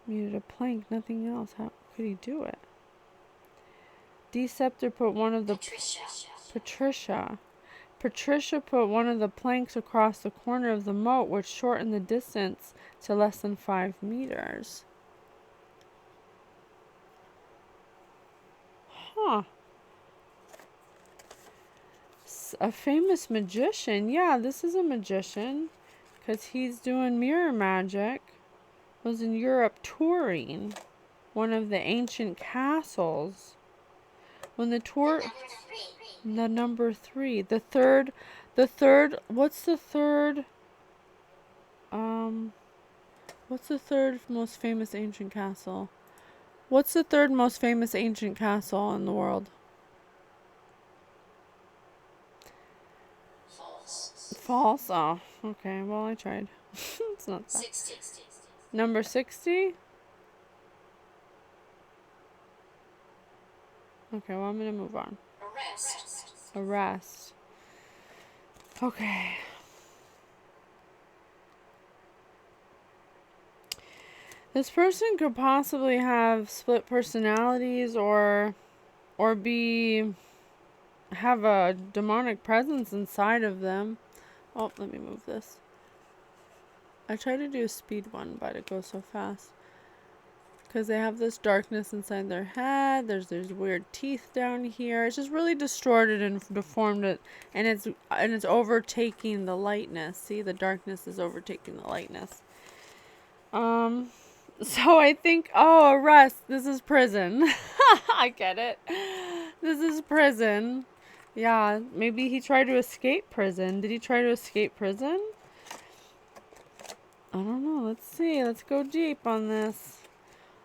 needed a plank, nothing else. How could he do it? Deceptor put one of the Patricia put one of the planks across the corner of the moat, which shortened the distance to less than 5 meters. Huh. A famous magician. Yeah, this is a magician. Because he's doing mirror magic. Was in Europe touring one of the ancient castles. When the tour... The number 3. What's the third, what's the third most famous ancient castle? What's the third most famous ancient castle in the world? False? Oh, okay. Well, I tried. It's not that. Number 60? Okay, well, I'm going to move on. Arrest. Okay. This person could possibly have split personalities or have a demonic presence inside of them. Oh, let me move this. I tried to do a speed one, but it goes so fast. Because they have this darkness inside their head. There's weird teeth down here. It's just really distorted and deformed it, and it's overtaking the lightness. See, the darkness is overtaking the lightness. So I think, arrest. This is prison. I get it. This is prison. Yeah, maybe he tried to escape prison. Did he try to escape prison? I don't know. Let's see. Let's go deep on this.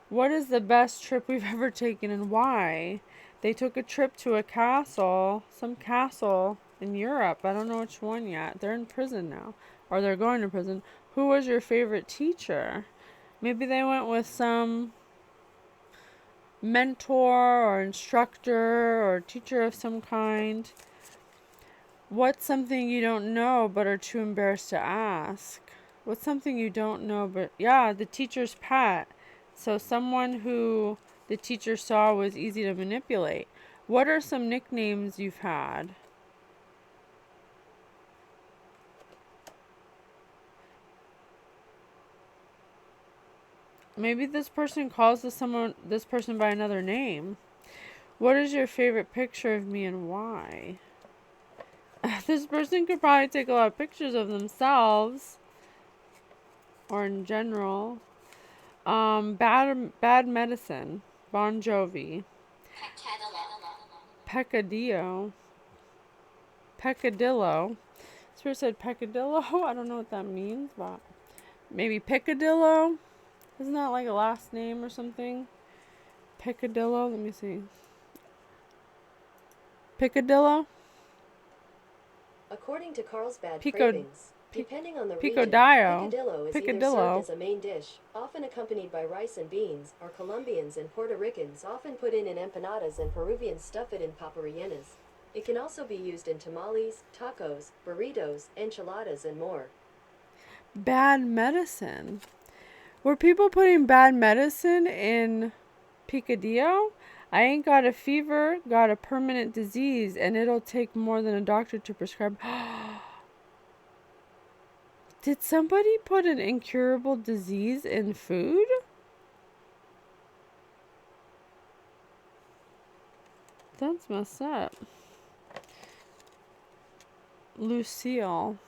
What is the best trip we've ever taken and why? They took a trip to a castle, some castle in Europe. I don't know which one yet. They're in prison now, or they're going to prison. Who was your favorite teacher? Maybe they went with some mentor or instructor or teacher of some kind. What's something you don't know but are too embarrassed to ask? What's something you don't know but... Yeah, the teacher's pet. So someone who the teacher saw was easy to manipulate. What are some nicknames you've had? Maybe this person calls this person by another name. What is your favorite picture of me and why? This person could probably take a lot of pictures of themselves. Or in general. Bad medicine. Bon Jovi. Peccadillo. This person said peccadillo. I don't know what that means, but maybe Piccadillo. Isn't that like a last name or something? Piccadillo. Let me see. Piccadillo. According to Carlsbad cravings, depending on the region, Picadillo. picadillo is either served as a main dish, often accompanied by rice and beans, or Colombians and Puerto Ricans often put in empanadas and Peruvians stuff it in paparillenas. It can also be used in tamales, tacos, burritos, enchiladas, and more. Bad medicine. Were people putting bad medicine in picadillo? I ain't got a fever, got a permanent disease, and it'll take more than a doctor to prescribe. Did somebody put an incurable disease in food? That's messed up. Lucille.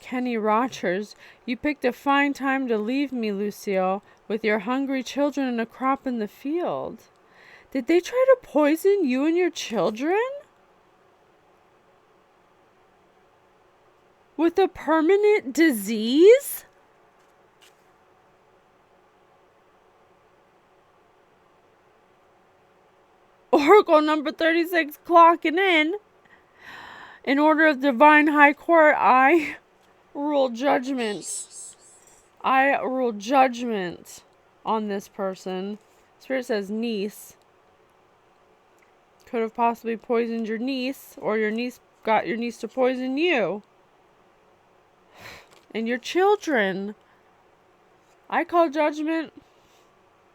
Kenny Rogers. You picked a fine time to leave me, Lucille, with your hungry children and a crop in the field. Did they try to poison you and your children? With a permanent disease? Oracle number 36 clocking in. In order of divine high court, I rule judgment. I rule judgment on this person. Spirit says niece. Could have possibly poisoned your niece, or your niece got your niece to poison you. And your children. I call judgment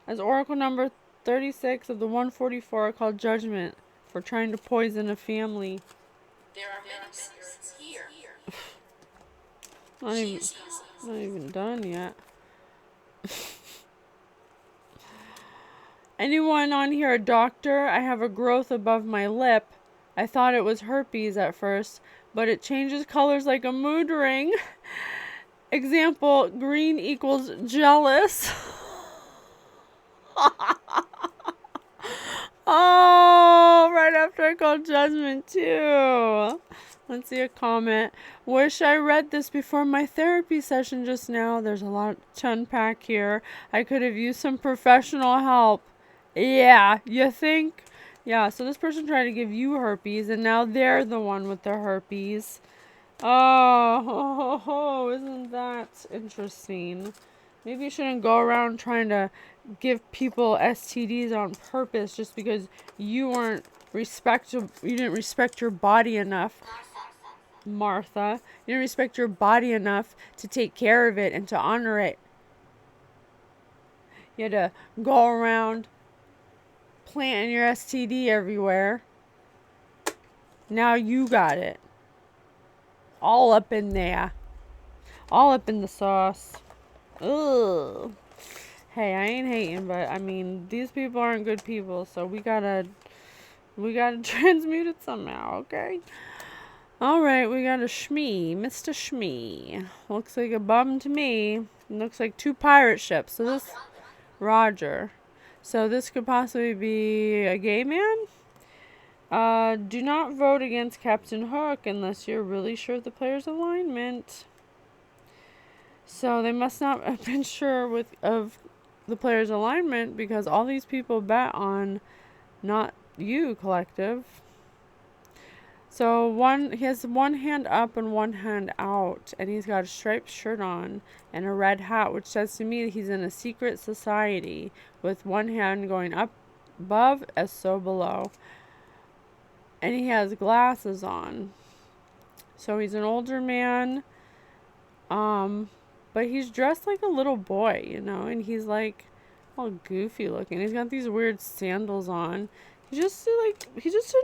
as Oracle number 36 of the 144. I call judgment for trying to poison a family. There are many spirits here. Not even done yet. Anyone on here a doctor? I have a growth above my lip. I thought it was herpes at first, but it changes colors like a mood ring. Example, green equals jealous. Oh. comment too. Let's see a comment. Wish I read this before my therapy session just now. There's a lot to unpack here. I could have used some professional help. Yeah, you think? Yeah, so this person tried to give you herpes, and now they're the one with the herpes. Oh, isn't that interesting? Maybe you shouldn't go around trying to give people STDs on purpose just because you didn't respect your body enough, Martha. You didn't respect your body enough to take care of it and to honor it. You had to go around planting your STD everywhere. Now you got it. All up in there. All up in the sauce. Ugh. Hey, I ain't hating, but I mean, these people aren't good people, so we gotta transmute it somehow, okay? Alright, we got a Shmee, Mr. Shmee. Looks like a bum to me. Looks like 2 pirate ships. So this, Roger. So this could possibly be a gay man? Do not vote against Captain Hook unless you're really sure of the player's alignment. So they must not have been sure of the player's alignment because all these people bet on not you, collective. So he has one hand up and one hand out, and he's got a striped shirt on and a red hat, which says to me that he's in a secret society with one hand going up above as so below. And he has glasses on. So he's an older man. But he's dressed like a little boy, you know, and he's like all goofy looking. He's got these weird sandals on. He just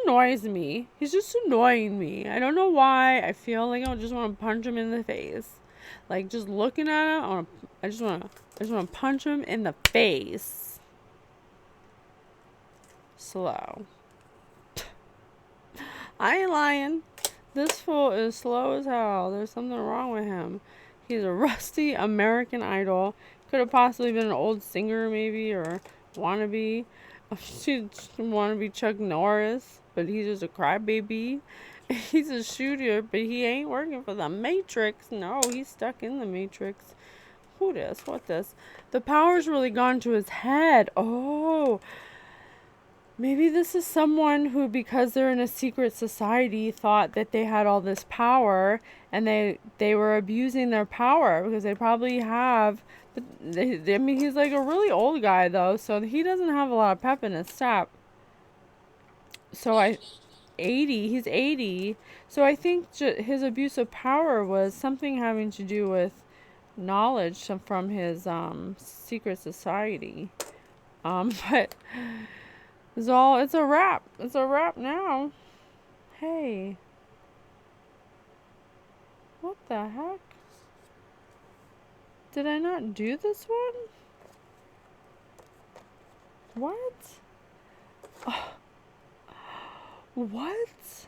annoys me. He's just annoying me. I don't know why. I feel like I just want to punch him in the face. Like just looking at him, I just want to punch him in the face. Slow. I ain't lying. This fool is slow as hell. There's something wrong with him. He's a rusty American Idol. Could have possibly been an old singer, maybe, or wannabe. Wannabe Chuck Norris, but he's just a crybaby. He's a shooter, but he ain't working for the Matrix. No, he's stuck in the Matrix. Who this? What this? The power's really gone to his head. Oh. Maybe this is someone who, because they're in a secret society, thought that they had all this power, and they were abusing their power, because they probably have. I mean, he's like a really old guy, though, so he doesn't have a lot of pep in his step. So he's 80. So I think his abuse of power was something having to do with knowledge from his secret society. But it's a wrap. It's a wrap now. Hey. What the heck? Did I not do this one? What? Oh. What?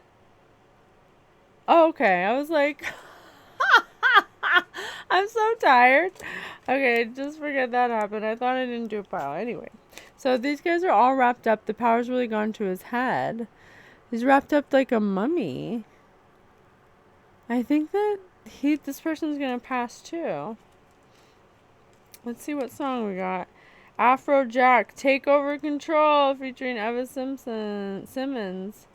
Oh, okay, I was like... I'm so tired. Okay, just forget that happened. I thought I didn't do a pile. Anyway. So these guys are all wrapped up. The power's really gone to his head. He's wrapped up like a mummy. I think that this person's gonna pass too. Let's see what song we got. Afrojack, Take Over Control, featuring Eva Simmons.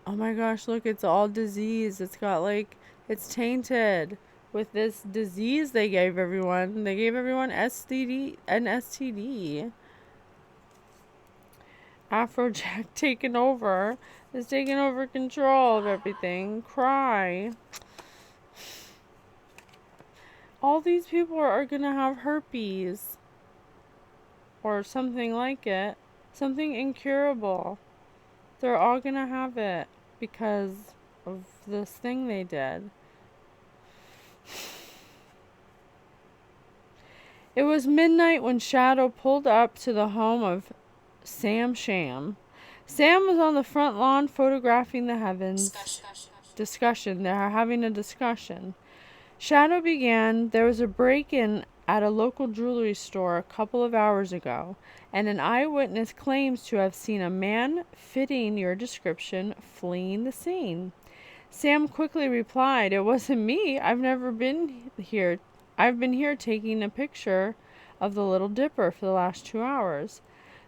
Oh my gosh, look, it's all disease. It's got like, it's tainted with this disease they gave everyone. They gave everyone an STD. Afrojack taking over. Is taking over control of everything. Cry. All these people are gonna have herpes. Or something like it. Something incurable. They're all gonna have it because of this thing they did. It was midnight when Shadow pulled up to the home of Sam Sham. Sam was on the front lawn photographing the heavens. Discussion. They're having a discussion. Shadow began. There was a break-in at a local jewelry store a couple of hours ago, and an eyewitness claims to have seen a man fitting your description fleeing the scene. Sam quickly replied, "It wasn't me. I've never been here. I've been here taking a picture of the Little Dipper for the last 2 hours.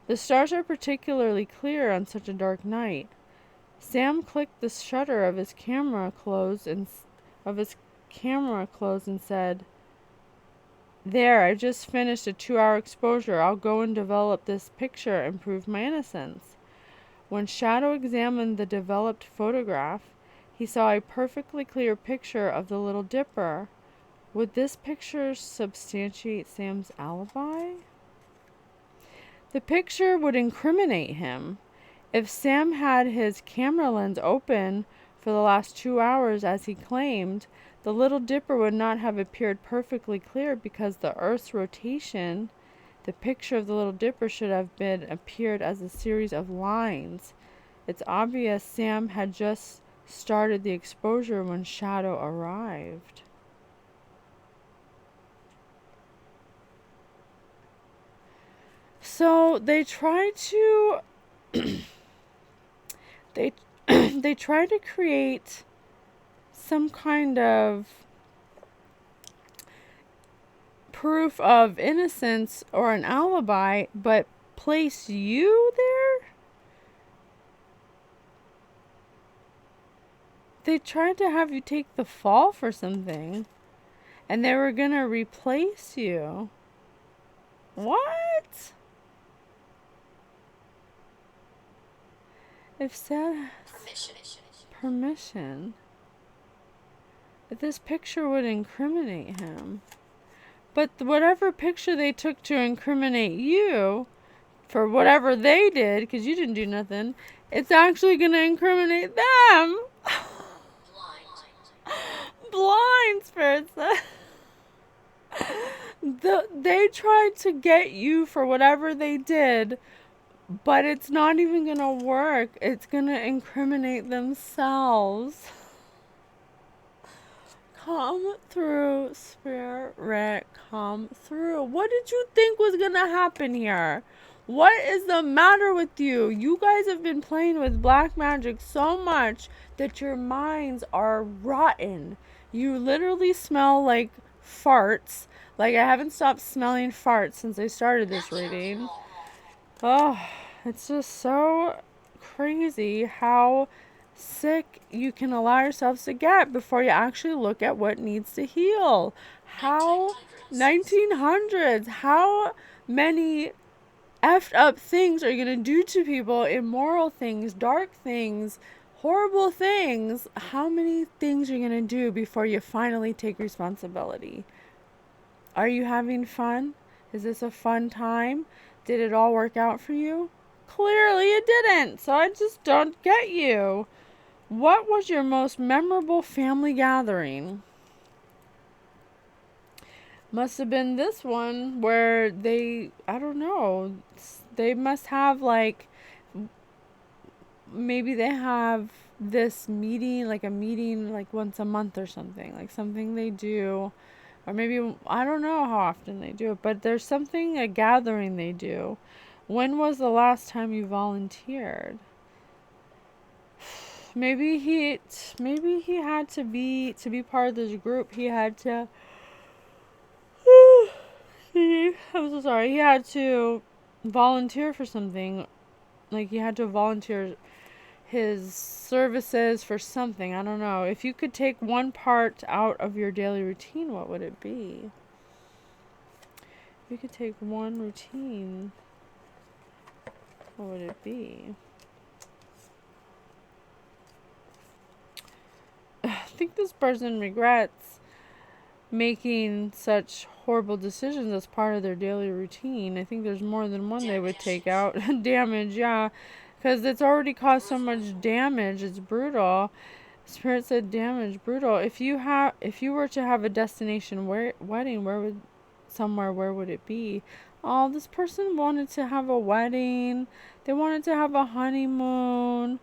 The stars are particularly clear on such a dark night." Sam clicked the shutter of his camera closed and said, "There, I just finished a 2-hour exposure. I'll go and develop this picture and prove my innocence." When Shadow examined the developed photograph, he saw a perfectly clear picture of the Little Dipper. Would this picture substantiate Sam's alibi? The picture would incriminate him. If Sam had his camera lens open for the last 2 hours as he claimed, the Little Dipper would not have appeared perfectly clear because the Earth's rotation. The picture of the Little Dipper should have appeared as a series of lines. It's obvious Sam had just started the exposure when Shadow arrived. So they try to they try to create some kind of proof of innocence or an alibi, but place you there? They tried to have you take the fall for something, and they were gonna replace you. What? If said permission. If this picture would incriminate him. But whatever picture they took to incriminate you, for whatever they did, because you didn't do nothing, it's actually going to incriminate them. Blind spirits. They tried to get you for whatever they did, but it's not even going to work. It's going to incriminate themselves. Come through, Spirit, come through. What did you think was going to happen here? What is the matter with you? You guys have been playing with black magic so much that your minds are rotten. You literally smell like farts. Like, I haven't stopped smelling farts since I started this reading. Oh, it's just so crazy how sick you can allow yourselves to get before you actually look at what needs to heal. How 1900s, how many effed up things are you going to do to people? Immoral things, dark things, horrible things. How many things are you going to do before you finally take responsibility? Are you having fun? Is this a fun time? Did it all work out for you? Clearly it didn't, so I just don't get you. What was your most memorable family gathering? Must have been this one where they, I don't know, they must have like, maybe they have this meeting, like a meeting like once a month or something, like something they do, or maybe, I don't know how often they do it, but there's something, a gathering they do. When was the last time you volunteered? Maybe he had to be part of this group. He had to. I'm so sorry. He had to volunteer for something. Like, he had to volunteer his services for something. I don't know. If you could take one part out of your daily routine, what would it be? If you could take one routine, what would it be? I think this person regrets making such horrible decisions as part of their daily routine. I think there's more than one they would take out. Damage, yeah. Because it's already caused so much damage. It's brutal. Spirit said damage, brutal. If you were to have a destination wedding, where would it be? Oh, this person wanted to have a wedding. They wanted to have a honeymoon.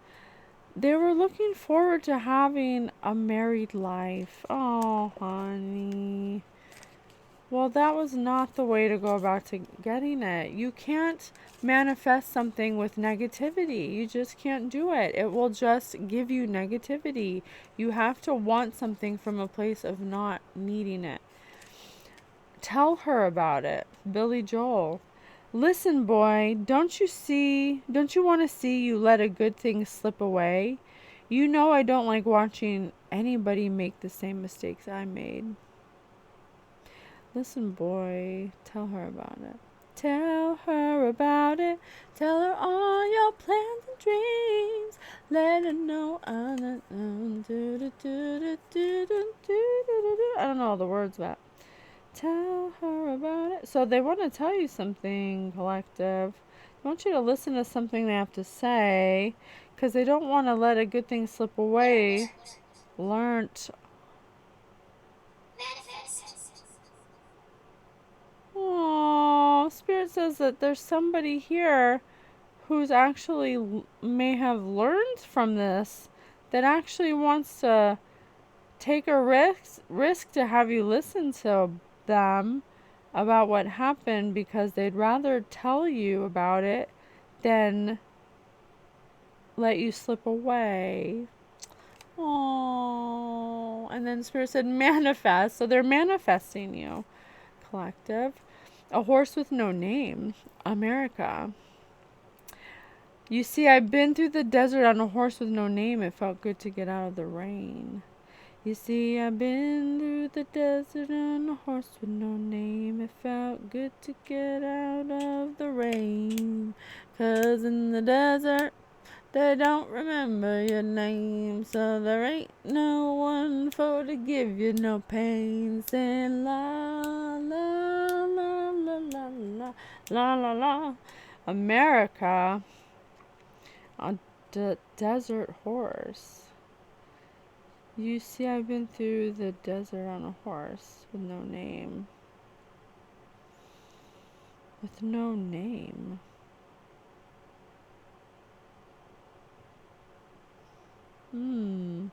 They were looking forward to having a married life. Oh, honey. Well, that was not the way to go about to getting it. You can't manifest something with negativity. You just can't do it. It will just give you negativity. You have to want something from a place of not needing it. Tell her about it. Billy Joel. Listen, boy, don't you want to see you let a good thing slip away? You know I don't like watching anybody make the same mistakes I made. Listen, boy, tell her about it. Tell her about it. Tell her all your plans and dreams. Let her know. I don't know all the words, but tell her about it. So they want to tell you something, collective. They want you to listen to something they have to say because they don't want to let a good thing slip away. Learned. Oh, Spirit says that there's somebody here who's actually may have learned from this that actually wants to take a risk to have you listen to them about what happened because they'd rather tell you about it than let you slip away. Oh, and then Spirit said manifest, so they're manifesting you, collective. A horse with no name, America. You see, I've been through the desert on a horse with no name. It felt good to get out of the rain. You see, I've been through the desert on a horse with no name. It felt good to get out of the rain. 'Cause in the desert, they don't remember your name. So there ain't no one for to give you no pain. Saying la, la, la, la, la, la, la, la, la. America, a desert horse. You see, I've been through the desert on a horse with no name. With no name. Hmm.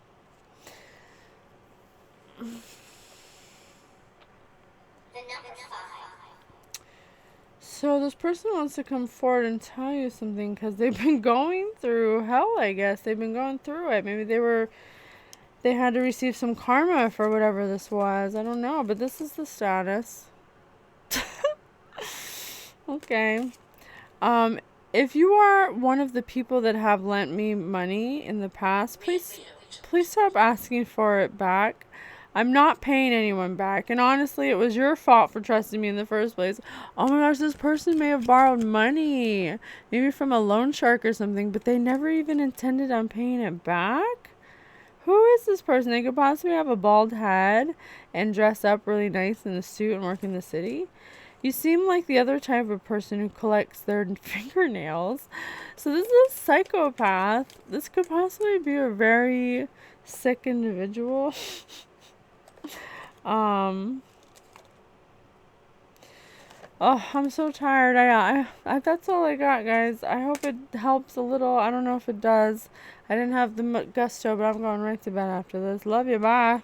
So this person wants to come forward and tell you something because they've been going through hell, I guess. They've been going through it. Maybe they had to receive some karma for whatever this was. I don't know, but this is the status. Okay. If you are one of the people that have lent me money in the past, please stop asking for it back. I'm not paying anyone back. And honestly, it was your fault for trusting me in the first place. Oh my gosh, this person may have borrowed money. Maybe from a loan shark or something, but they never even intended on paying it back. Who is this person? They could possibly have a bald head and dress up really nice in a suit and work in the city. You seem like the other type of person who collects their fingernails. So this is a psychopath. This could possibly be a very sick individual. Oh, I'm so tired. I that's all I got, guys. I hope it helps a little. I don't know if it does. I didn't have the gusto, but I'm going right to bed after this. Love you. Bye.